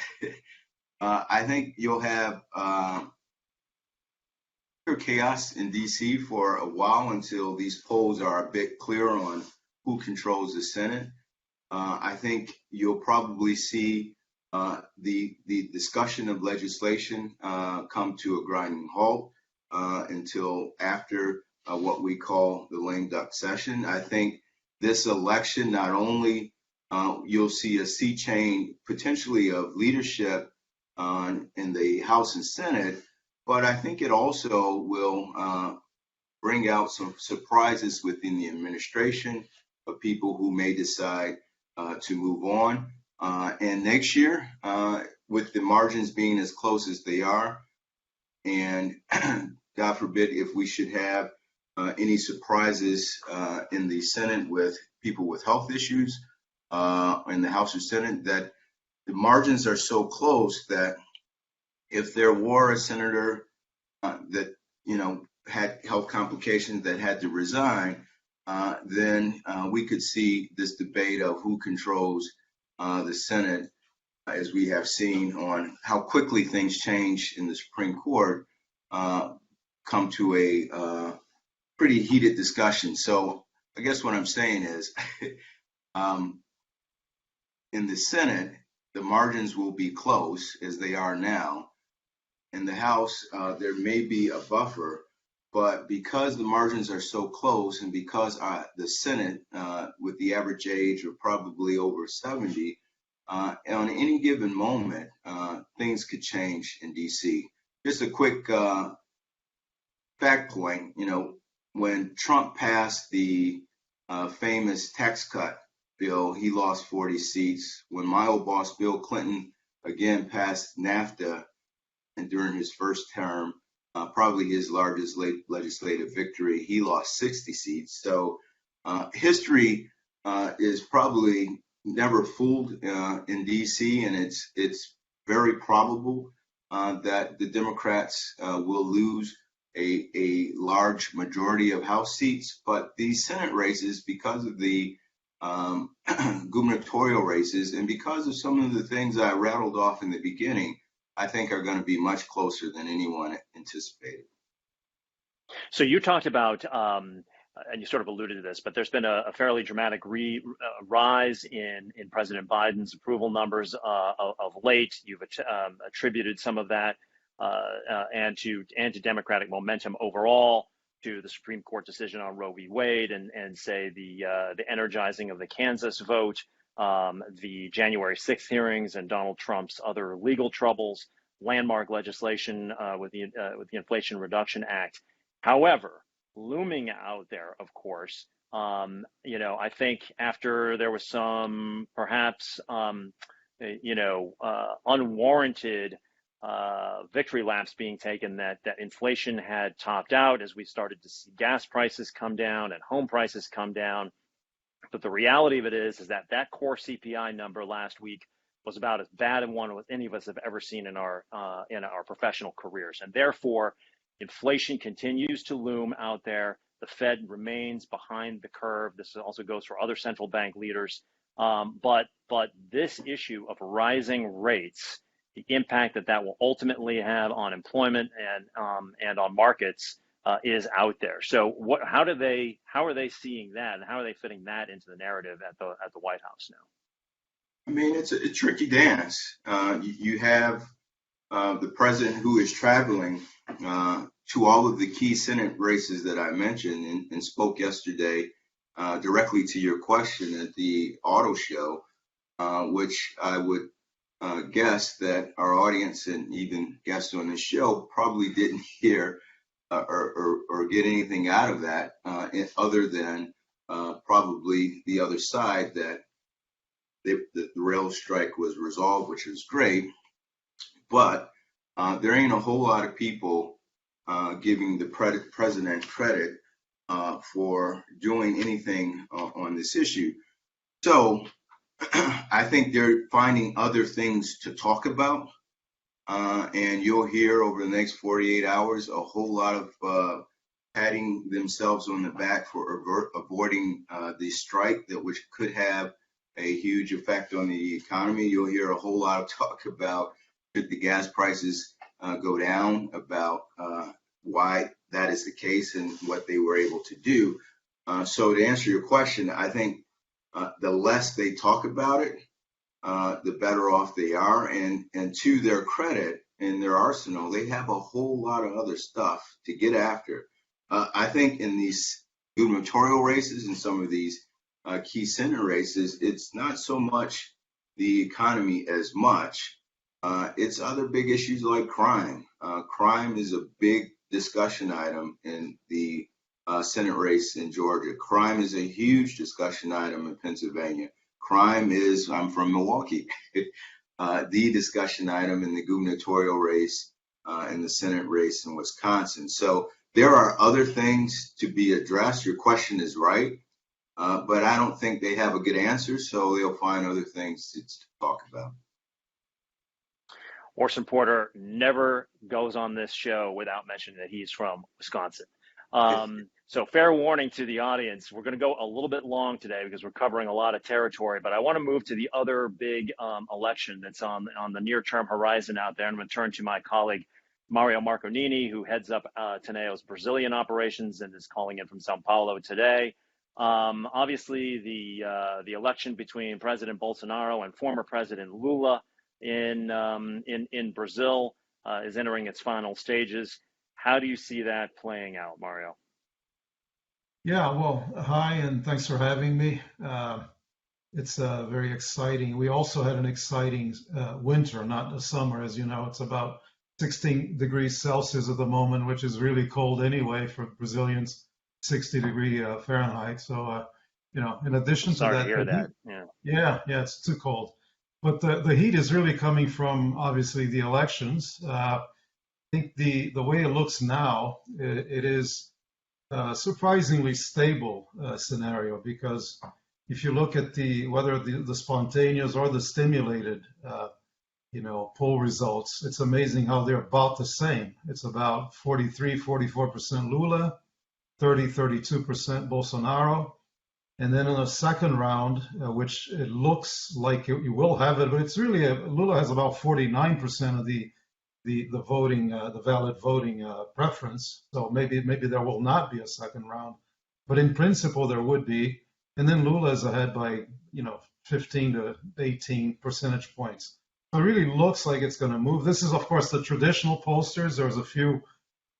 [SPEAKER 5] I think you'll have chaos in DC for a while until these polls are a bit clearer on who controls the Senate. I think you'll probably see the discussion of legislation come to a grinding halt until after what we call the lame duck session. I think this election, not only you'll see a sea change potentially of leadership in the House and Senate, but I think it also will bring out some surprises within the administration of people who may decide to move on. And next year, with the margins being as close as they are, and God forbid if we should have any surprises in the Senate with people with health issues in the House or Senate, that the margins are so close that if there were a senator that had health complications that had to resign, then we could see this debate of who controls the Senate, as we have seen on how quickly things change in the Supreme Court, come to a pretty heated discussion. So I guess what I'm saying is, in the Senate, the margins will be close as they are now. In the House, there may be a buffer, but because the margins are so close, and because the Senate, with the average age of probably over 70, on any given moment, things could change in DC. Just a quick fact point, when Trump passed the famous tax cut bill, he lost 40 seats. When my old boss, Bill Clinton, again passed NAFTA, and during his first term, probably his largest legislative victory, he lost 60 seats. So history is probably never fooled in DC, and it's very probable that the Democrats will lose a large majority of House seats. But these Senate races, because of the gubernatorial races, and because of some of the things I rattled off in the beginning, I think are going to be much closer than anyone anticipated.
[SPEAKER 1] So you talked about, and you sort of alluded to this, but there's been a fairly dramatic rise in President Biden's approval numbers of late. You've attributed some of that and to Democratic momentum overall to the Supreme Court decision on Roe v. Wade, and say the energizing of the Kansas vote, the January 6th hearings, and Donald Trump's other legal troubles, landmark legislation with the Inflation Reduction Act. However, looming out there, of course, I think after there was some perhaps unwarranted victory laps being taken, that inflation had topped out as we started to see gas prices come down and home prices come down. But the reality of it is that core CPI number last week was about as bad a one as any of us have ever seen in our professional careers. And therefore, inflation continues to loom out there. The Fed remains behind the curve. This also goes for other central bank leaders. But this issue of rising rates, the impact that will ultimately have on employment and on markets is out there. So how are they seeing that, and how are they fitting that into the narrative at the White House now?
[SPEAKER 5] I mean, it's a tricky dance. You have the president who is traveling to all of the key Senate races that I mentioned and spoke yesterday directly to your question at the auto show, which I would guess that our audience and even guests on the show probably didn't hear or get anything out of that other than probably the other side that the rail strike was resolved, which is great. But there ain't a whole lot of people giving the president credit for doing anything on this issue. So I think they're finding other things to talk about. And you'll hear over the next 48 hours a whole lot of patting themselves on the back for avoiding the strike, which could have a huge effect on the economy. You'll hear a whole lot of talk about should the gas prices go down, about why that is the case and what they were able to do. So to answer your question, I think the less they talk about it, the better off they are. And to their credit, in their arsenal, they have a whole lot of other stuff to get after. I think in these gubernatorial races and some of these key Senate races, it's not so much the economy as much. It's other big issues like crime. Crime is a big discussion item in the Senate race in Georgia. Crime is a huge discussion item in Pennsylvania. Crime is, I'm from Milwaukee, the discussion item in the gubernatorial race in the Senate race in Wisconsin. So there are other things to be addressed. Your question is right, but I don't think they have a good answer, so they'll find other things to talk about.
[SPEAKER 1] Orson Porter never goes on this show without mentioning that he's from Wisconsin. So fair warning to the audience, we're going to go a little bit long today because we're covering a lot of territory, but I want to move to the other big election that's on the near-term horizon out there. I'm going to turn to my colleague, Mario Marconini, who heads up Teneo's Brazilian operations and is calling in from Sao Paulo today. Obviously, the election between President Bolsonaro and former President Lula in Brazil is entering its final stages. How do you see that playing out, Mario?
[SPEAKER 6] Yeah, well, hi, and thanks for having me. It's very exciting. We also had an exciting winter, not a summer. As you know, it's about 16 degrees Celsius at the moment, which is really cold anyway for Brazilians, 60-degree Fahrenheit. So, in addition to that,
[SPEAKER 1] Sorry to hear that.
[SPEAKER 6] Yeah, it's too cold. But the heat is really coming from, obviously, the elections. I think the way it looks now, it is a surprisingly stable scenario, because if you look at whether the spontaneous or the stimulated, poll results, it's amazing how they're about the same. It's about 43-44% Lula, 30-32% Bolsonaro. And then in the second round, which it looks like you will have it, but it's really Lula has about 49% of the voting, the valid voting preference. So maybe there will not be a second round, but in principle there would be. And then Lula is ahead by 15 to 18 percentage points. So it really looks like it's going to move. This is, of course, the traditional pollsters. There's a few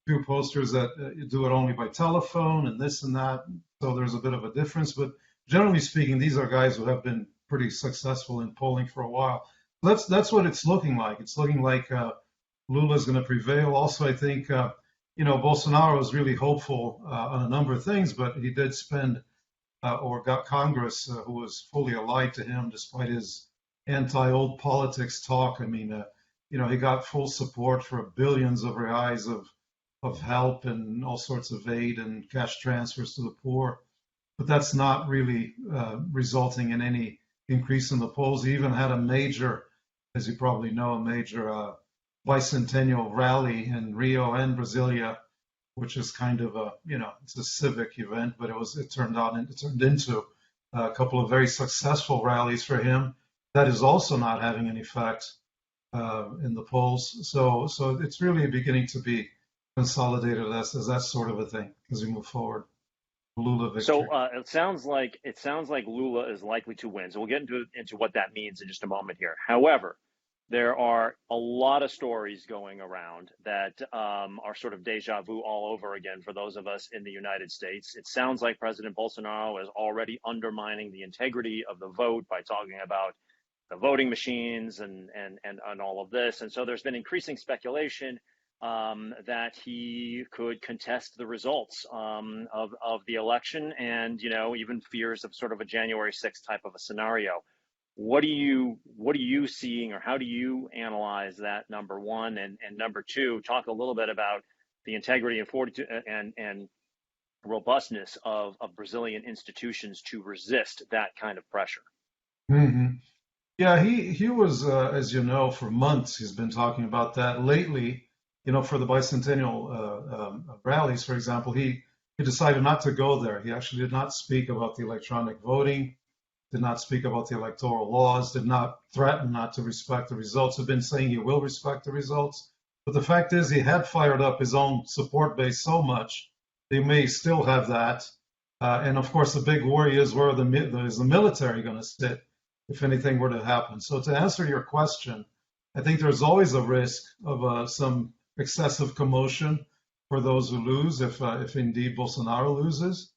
[SPEAKER 6] pollsters that do it only by telephone and this and that. So there's a bit of a difference. But generally speaking, these are guys who have been pretty successful in polling for a while. That's what it's looking like. It's looking like Lula is going to prevail. Also, I think, Bolsonaro is really hopeful on a number of things, but he did spend or got Congress who was fully allied to him despite his anti-old politics talk. I mean, he got full support for billions of reais of help and all sorts of aid and cash transfers to the poor. But that's not really resulting in any increase in the polls. He even had a major, as you probably know, bicentennial rally in Rio and Brasilia, which is kind of it's a civic event, but it turned into a couple of very successful rallies for him. That is also not having an effect in the polls. So it's really beginning to be consolidated as that sort of a thing as we move forward. Lula victory.
[SPEAKER 1] So it sounds like Lula is likely to win. So we'll get into what that means in just a moment here. However, there are a lot of stories going around that are sort of deja vu all over again for those of us in the United States. It sounds like President Bolsonaro is already undermining the integrity of the vote by talking about the voting machines and all of this. And so there's been increasing speculation that he could contest the results of the election, and even fears of sort of a January 6th type of a scenario. What are you seeing, or how do you analyze that, number one? And number two, talk a little bit about the integrity and fortitude and robustness of Brazilian institutions to resist that kind of pressure.
[SPEAKER 6] Mm-hmm. Yeah, he was, as you know, for months he's been talking about that. Lately, for the bicentennial rallies, for example, he decided not to go there. He actually did not speak about the electronic voting, did not speak about the electoral laws, did not threaten not to respect the results, had been saying he will respect the results. But the fact is he had fired up his own support base so much, they may still have that. And of course, the big worry is where is the military going to sit if anything were to happen. So to answer your question, I think there's always a risk of some excessive commotion for those who lose, if indeed Bolsonaro loses.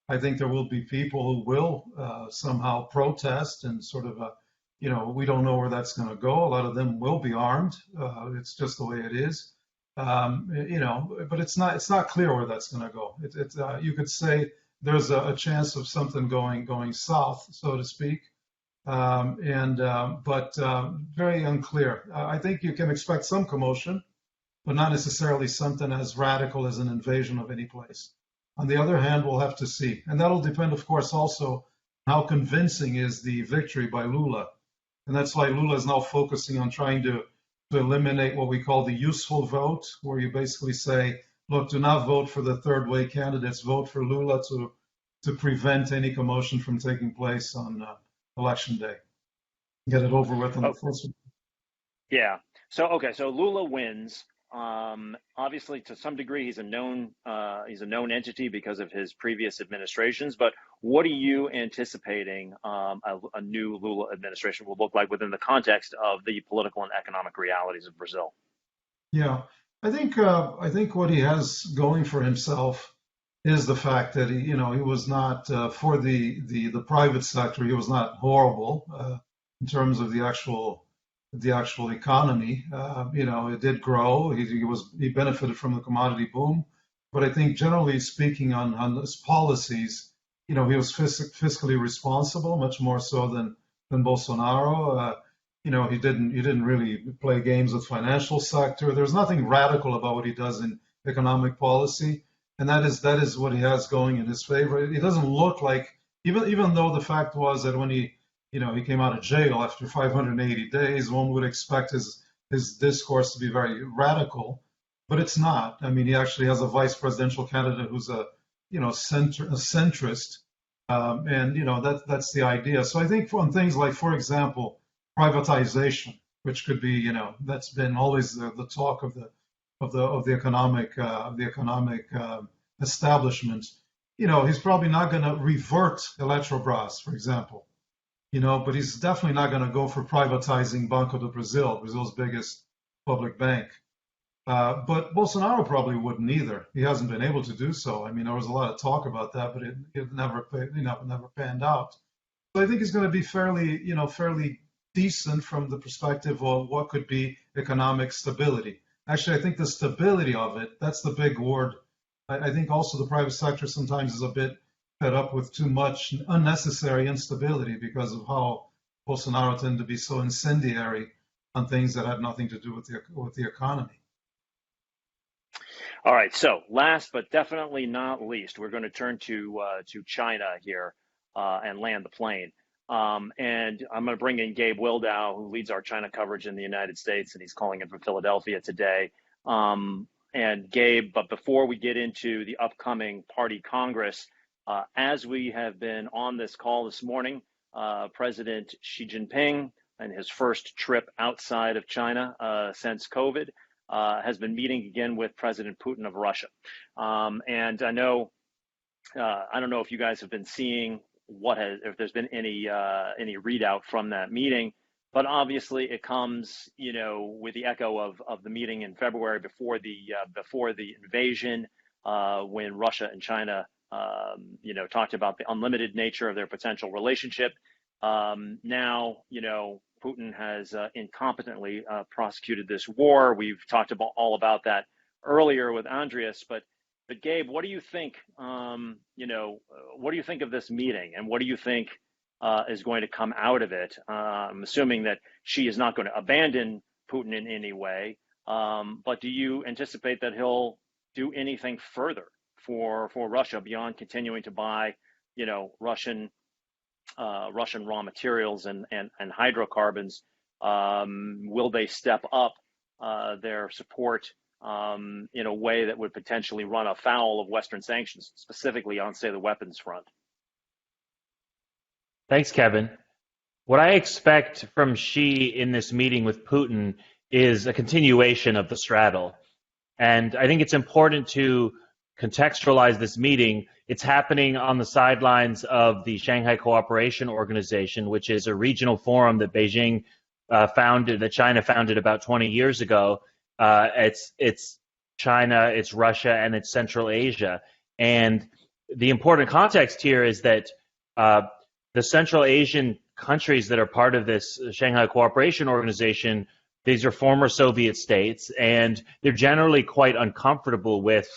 [SPEAKER 6] I think there will be people who will somehow protest and sort of, we don't know where that's going to go. A lot of them will be armed. It's just the way it is. But it's not clear where that's going to go. You could say there's a chance of something going south, so to speak. But very unclear. I think you can expect some commotion, but not necessarily something as radical as an invasion of any place. On the other hand, we'll have to see. And that'll depend, of course, also how convincing is the victory by Lula. And that's why Lula is now focusing on trying to eliminate what we call the useful vote, where you basically say, look, do not vote for the third way candidates, vote for Lula to prevent any commotion from taking place on election day. Get it over with on the first one.
[SPEAKER 1] Yeah. So Lula wins. Obviously, to some degree, he's a known entity because of his previous administrations. But what are you anticipating a new Lula administration will look like within the context of the political and economic realities of Brazil?
[SPEAKER 6] Yeah, I think what he has going for himself is the fact that he was not for the private sector. He was not horrible in terms of the actual economy. It did grow. He benefited from the commodity boom, but I think generally speaking on his policies, he was fiscally responsible, much more so than Bolsonaro. He didn't really play games with financial sector. There's nothing radical about what he does in economic policy, and that is what he has going in his favor. It doesn't look like, even though the fact was that when he came out of jail after 580 days, one would expect his discourse to be very radical, but it's not. I mean, he actually has a vice presidential candidate who's a centrist, and that's the idea. So I think on things like, for example, privatization, which could be, that's been always the talk of the economic establishment. He's probably not going to revert Eletrobras, for example. But he's definitely not going to go for privatizing Banco do Brasil, Brazil's biggest public bank. But Bolsonaro probably wouldn't either. He hasn't been able to do so. I mean, there was a lot of talk about that, but it never panned out. So I think he's going to be fairly decent from the perspective of what could be economic stability. Actually, I think the stability of it, that's the big word. I think also the private sector sometimes is a bit fed up with too much unnecessary instability because of how Bolsonaro tended to be so incendiary on things that had nothing to do with the economy.
[SPEAKER 1] All right. So last but definitely not least, we're going to turn to China here and land the plane. And I'm going to bring in Gabe Wildow, who leads our China coverage in the United States, and he's calling in from Philadelphia today. And Gabe, but before we get into the upcoming party Congress, as we have been on this call this morning, President Xi Jinping, and his first trip outside of China since COVID, has been meeting again with President Putin of Russia. And I know I don't know if you guys have been seeing if there's been any readout from that meeting, but obviously it comes, with the echo of the meeting in February before the invasion, when Russia and China, talked about the unlimited nature of their potential relationship. Now, Putin has incompetently prosecuted this war. We've talked all about that earlier with Andreas, but Gabe, what do you think? What do you think of this meeting, and what do you think is going to come out of it? I'm assuming that she is not going to abandon Putin in any way, but do you anticipate that he'll do anything further for Russia beyond continuing to buy, Russian raw materials and hydrocarbons? Will they step up their support in a way that would potentially run afoul of Western sanctions, specifically on, say, the weapons front?
[SPEAKER 7] Thanks, Kevin. What I expect from Xi in this meeting with Putin is a continuation of the straddle. And I think it's important to contextualize this meeting. It's happening on the sidelines of the Shanghai Cooperation Organization, which is a regional forum that Beijing founded, that China founded about 20 years ago. It's China, it's Russia, and it's Central Asia. And the important context here is that the Central Asian countries that are part of this Shanghai Cooperation Organization, these are former Soviet states, and they're generally quite uncomfortable with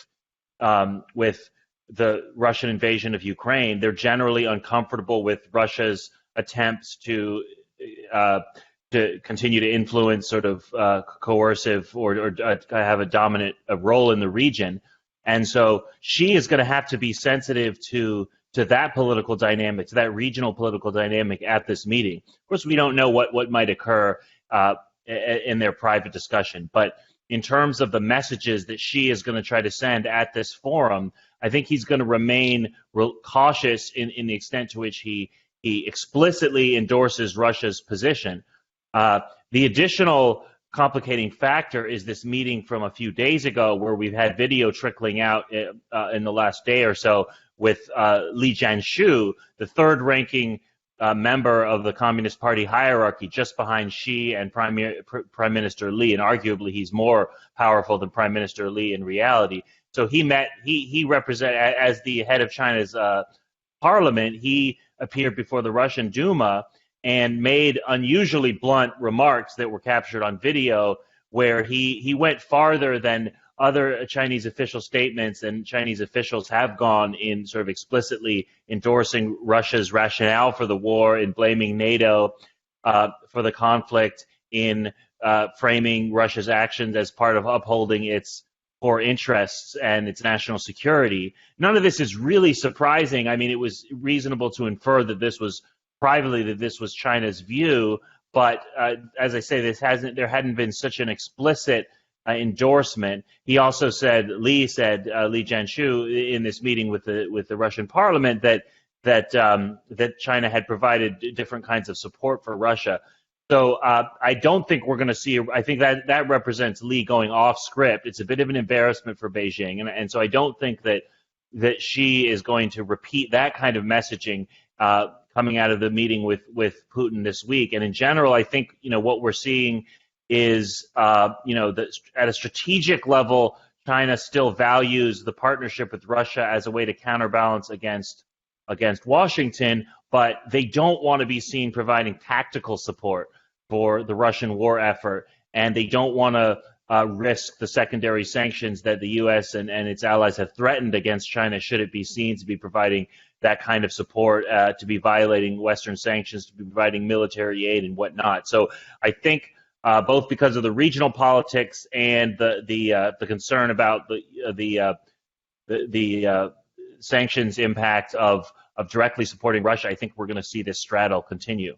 [SPEAKER 7] the Russian invasion of Ukraine. They're generally uncomfortable with Russia's attempts to continue to influence, sort of coercive or have a dominant role in the region. And so she is going to have to be sensitive to that political dynamic, to that regional political dynamic at this meeting. Of course, we don't know what might occur in their private discussion, but in terms of the messages that Xi is going to try to send at this forum, I think he's going to remain cautious in the extent to which he explicitly endorses Russia's position. The additional complicating factor is this meeting from a few days ago, where we've had video trickling out in the last day or so with Li Jianshu, the third-ranking member of the Communist Party hierarchy, just behind Xi and Prime Minister Li, and arguably he's more powerful than Prime Minister Li in reality. So he represent, as the head of China's parliament, he appeared before the Russian Duma and made unusually blunt remarks that were captured on video, where he went farther than other Chinese official statements and Chinese officials have gone in sort of explicitly endorsing Russia's rationale for the war, in blaming NATO for the conflict, in framing Russia's actions as part of upholding its core interests and its national security. None of this is really surprising. I mean, it was reasonable to infer that this was privately, that this was China's view, but as I say, there hadn't been such an explicit endorsement. He also said, Li Jianshu, in this meeting with the Russian parliament, that China had provided different kinds of support for Russia. So I don't think we're going to see. I think that represents Li going off script. It's a bit of an embarrassment for Beijing, and so I don't think that Xi is going to repeat that kind of messaging coming out of the meeting with Putin this week. And in general, I think what we're seeing is at a strategic level, China still values the partnership with Russia as a way to counterbalance against Washington, but they don't want to be seen providing tactical support for the Russian war effort, and they don't want to risk the secondary sanctions that the U.S. and its allies have threatened against China, should it be seen to be providing that kind of support, to be violating Western sanctions, to be providing military aid and whatnot. So I think both because of the regional politics and the concern about the sanctions impact of directly supporting Russia, I think we're going to see this straddle continue.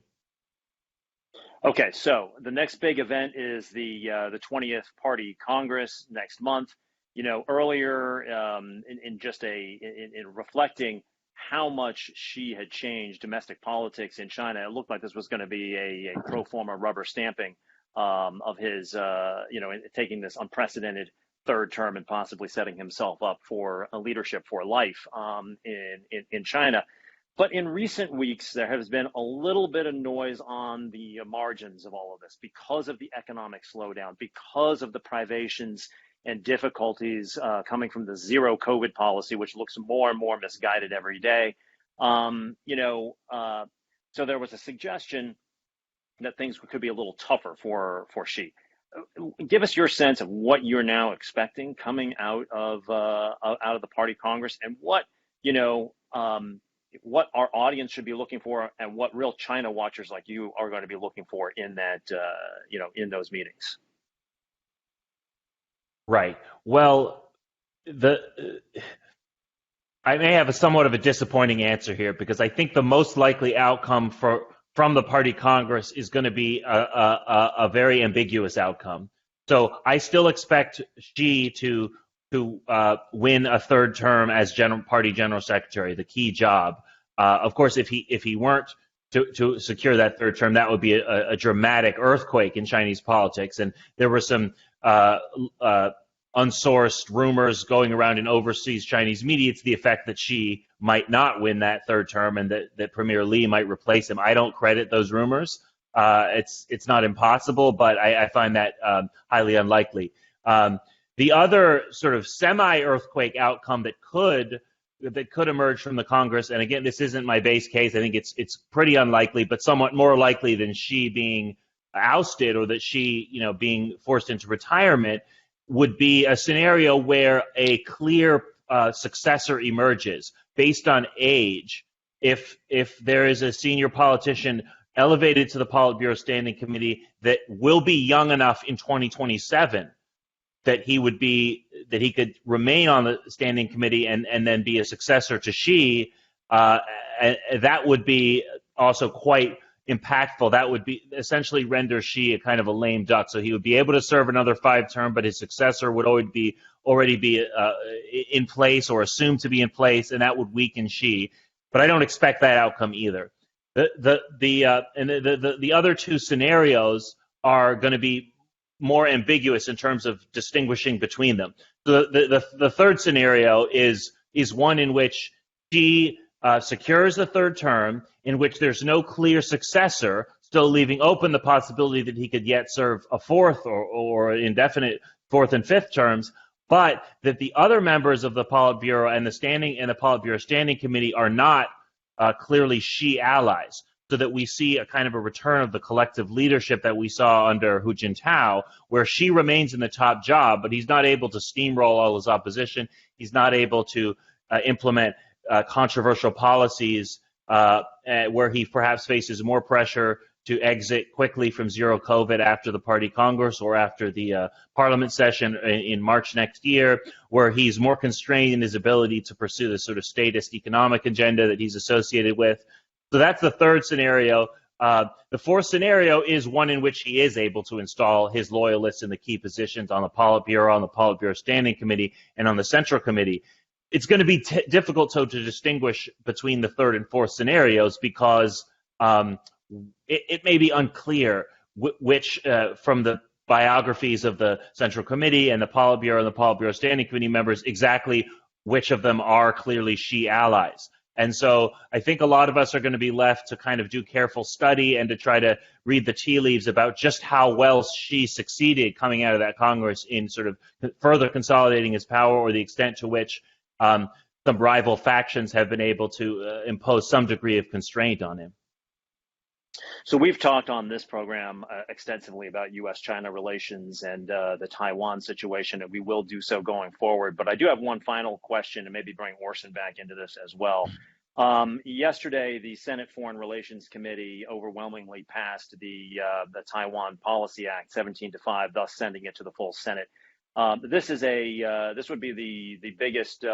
[SPEAKER 1] Okay, so the next big event is the 20th Party Congress next month. Earlier in reflecting how much Xi had changed domestic politics in China, it looked like this was going to be a pro forma rubber stamping of his, taking this unprecedented third term and possibly setting himself up for a leadership for life in China. But in recent weeks, there has been a little bit of noise on the margins of all of this because of the economic slowdown, because of the privations and difficulties coming from the zero COVID policy, which looks more and more misguided every day. So there was a suggestion that things could be a little tougher for Xi. Give us your sense of what you're now expecting coming out of the party Congress, and what our audience should be looking for, and what real China watchers like you are going to be looking for in that in those meetings.
[SPEAKER 7] Right. Well, I may have somewhat of a disappointing answer here, because I think the most likely outcome from the party Congress is going to be a very ambiguous outcome. So I still expect Xi to win a third term as party general secretary, the key job. Of course, if he weren't to secure that third term, that would be a dramatic earthquake in Chinese politics. And there were some unsourced rumors going around in overseas Chinese media to the effect that Xi might not win that third term and that Premier Li might replace him. I don't credit those rumors. It's not impossible, but I find that highly unlikely. The other sort of semi-earthquake outcome that could emerge from the Congress, and again, this isn't my base case. I think it's pretty unlikely, but somewhat more likely than Xi being ousted or that Xi, being forced into retirement, would be a scenario where a clear successor emerges based on age. If there is a senior politician elevated to the Politburo Standing Committee that will be young enough in 2027 that he could remain on the Standing Committee and then be a successor to Xi, that would be also quite impactful. That would be essentially render Xi a kind of a lame duck. So he would be able to serve another 5 term, but his successor would already be in place or assumed to be in place, and that would weaken Xi. But I don't expect that outcome either. The other two scenarios are going to be more ambiguous in terms of distinguishing between them. The third scenario is one in which Xi secures the third term, in which there's no clear successor, still leaving open the possibility that he could yet serve a fourth or indefinite fourth and fifth terms, but that the other members of the Politburo and the Politburo Standing Committee are not clearly Xi allies, so that we see a kind of a return of the collective leadership that we saw under Hu Jintao, where Xi remains in the top job, but he's not able to steamroll all his opposition. He's not able to implement controversial policies where he perhaps faces more pressure to exit quickly from zero COVID after the party Congress or after the parliament session in March next year, where he's more constrained in his ability to pursue the sort of statist economic agenda that he's associated with. So that's the third scenario. The fourth scenario is one in which he is able to install his loyalists in the key positions on the Politburo, on the Politburo Standing Committee, and on the Central Committee. It's going to be difficult to distinguish between the third and fourth scenarios, because it may be unclear which, from the biographies of the Central Committee and the Politburo Standing Committee members, exactly which of them are clearly Xi allies. And so I think a lot of us are going to be left to kind of do careful study and to try to read the tea leaves about just how well Xi succeeded coming out of that Congress in sort of further consolidating his power, or the extent to which some rival factions have been able to impose some degree of constraint on him.
[SPEAKER 1] So we've talked on this program extensively about U.S.-China relations and the Taiwan situation, and we will do so going forward. But I do have one final question, and maybe bring Orson back into this as well. Yesterday, the Senate Foreign Relations Committee overwhelmingly passed the Taiwan Policy Act 17-5, thus sending it to the full Senate. This would be the biggest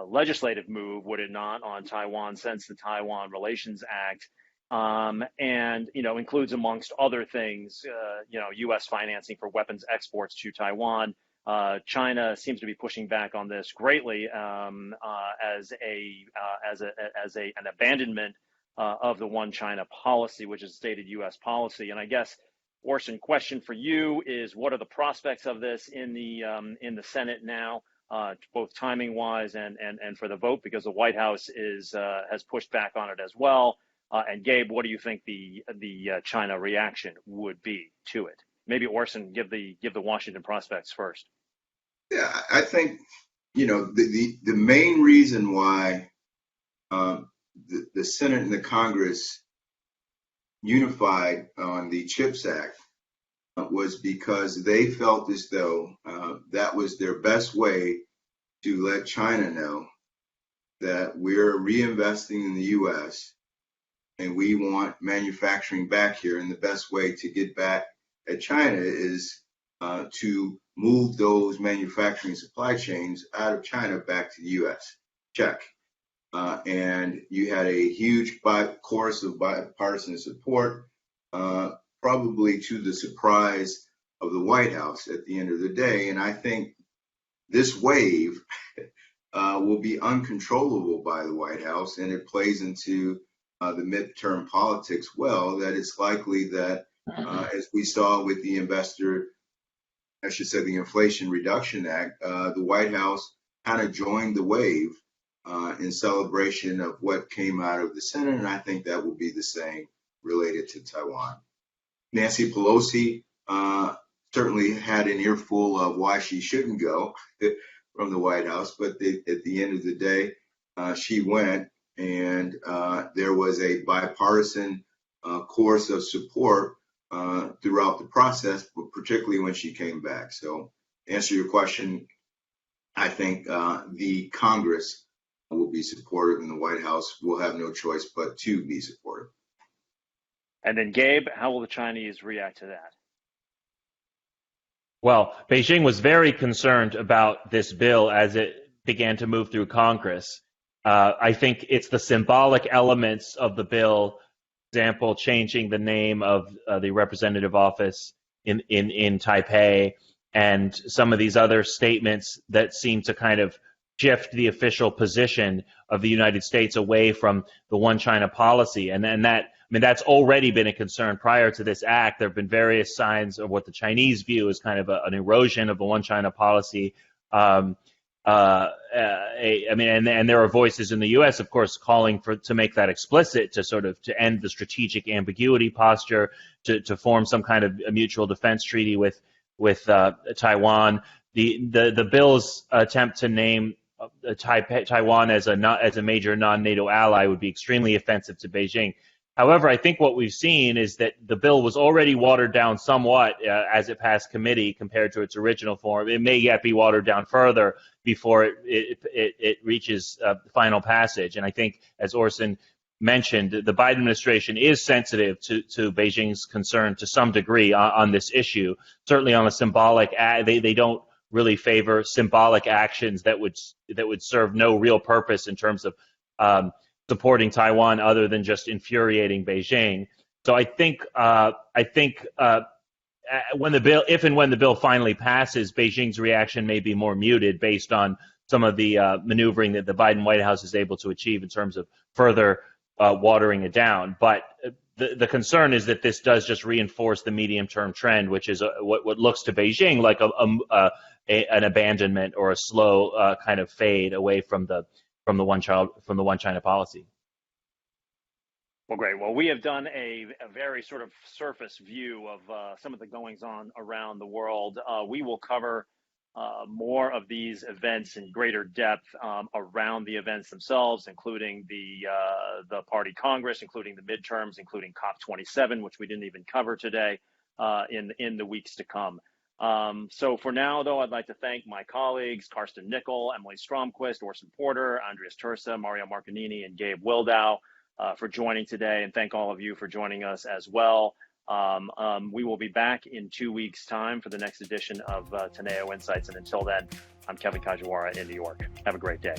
[SPEAKER 1] legislative move, would it not, on Taiwan since the Taiwan Relations Act. And includes, amongst other things, U.S. financing for weapons exports to Taiwan. China seems to be pushing back on this greatly as an abandonment of the one China policy, which is stated U.S. policy. And I guess Orson, question for you is: what are the prospects of this in the Senate now, both timing wise and for the vote, because the White House has pushed back on it as well. And Gabe, what do you think the China reaction would be to it? Maybe Orson, give the Washington prospects first.
[SPEAKER 5] Yeah, I think the main reason why the Senate and the Congress unified on the CHIPS Act was because they felt as though that was their best way to let China know that we're reinvesting in the U.S. and we want manufacturing back here. And the best way to get back at China is to move those manufacturing supply chains out of China back to the U.S. Check. And you had a huge chorus of bipartisan support, probably to the surprise of the White House at the end of the day. And I think this wave will be uncontrollable by the White House, and it plays into the midterm politics well, that it's likely that, as we saw with the the Inflation Reduction Act, the White House kind of joined the wave in celebration of what came out of the Senate, and I think that will be the same related to Taiwan. Nancy Pelosi certainly had an earful of why she shouldn't go from the White House, but at the end of the day, she went, and there was a bipartisan course of support throughout the process, but particularly when she came back. So to answer your question, I think the Congress will be supportive, and the White House will have no choice but to be supportive.
[SPEAKER 1] And then Gabe, how will the Chinese react to that?
[SPEAKER 7] Well, Beijing was very concerned about this bill as it began to move through Congress. I think it's the symbolic elements of the bill, for example, changing the name of the representative office in Taipei, and some of these other statements that seem to kind of shift the official position of the United States away from the one China policy. And that, that's already been a concern prior to this act. There have been various signs of what the Chinese view as kind of an erosion of the one China policy. And there are voices in the U.S., of course, calling to make that explicit, to end the strategic ambiguity posture, to form some kind of a mutual defense treaty with Taiwan. The bill's attempt to name Taiwan as a major non-NATO ally would be extremely offensive to Beijing. However, I think what we've seen is that the bill was already watered down somewhat as it passed committee compared to its original form. It may yet be watered down further before it reaches final passage. And I think, as Orson mentioned, the Biden administration is sensitive to Beijing's concern to some degree on this issue. Certainly on a symbolic, they don't really favor symbolic actions that would serve no real purpose in terms of supporting Taiwan other than just infuriating Beijing. So I think when the bill finally passes, Beijing's reaction may be more muted based on some of the maneuvering that the Biden White House is able to achieve in terms of further watering it down. But the concern is that this does just reinforce the medium-term trend, which is what looks to Beijing like an abandonment or a slow kind of fade away from the one China policy.
[SPEAKER 1] Well, great. Well, we have done a very sort of surface view of some of the goings on around the world. We will cover more of these events in greater depth around the events themselves, including the Party Congress, including the midterms, including COP27, which we didn't even cover today, in the weeks to come. So for now, though, I'd like to thank my colleagues, Karsten Nickel, Emily Stromquist, Orson Porter, Andreas Tursa, Mario Marcanini, and Gabe Wildow for joining today, and thank all of you for joining us as well. We will be back in 2 weeks' time for the next edition of Teneo Insights, and until then, I'm Kevin Kajiwara in New York. Have a great day.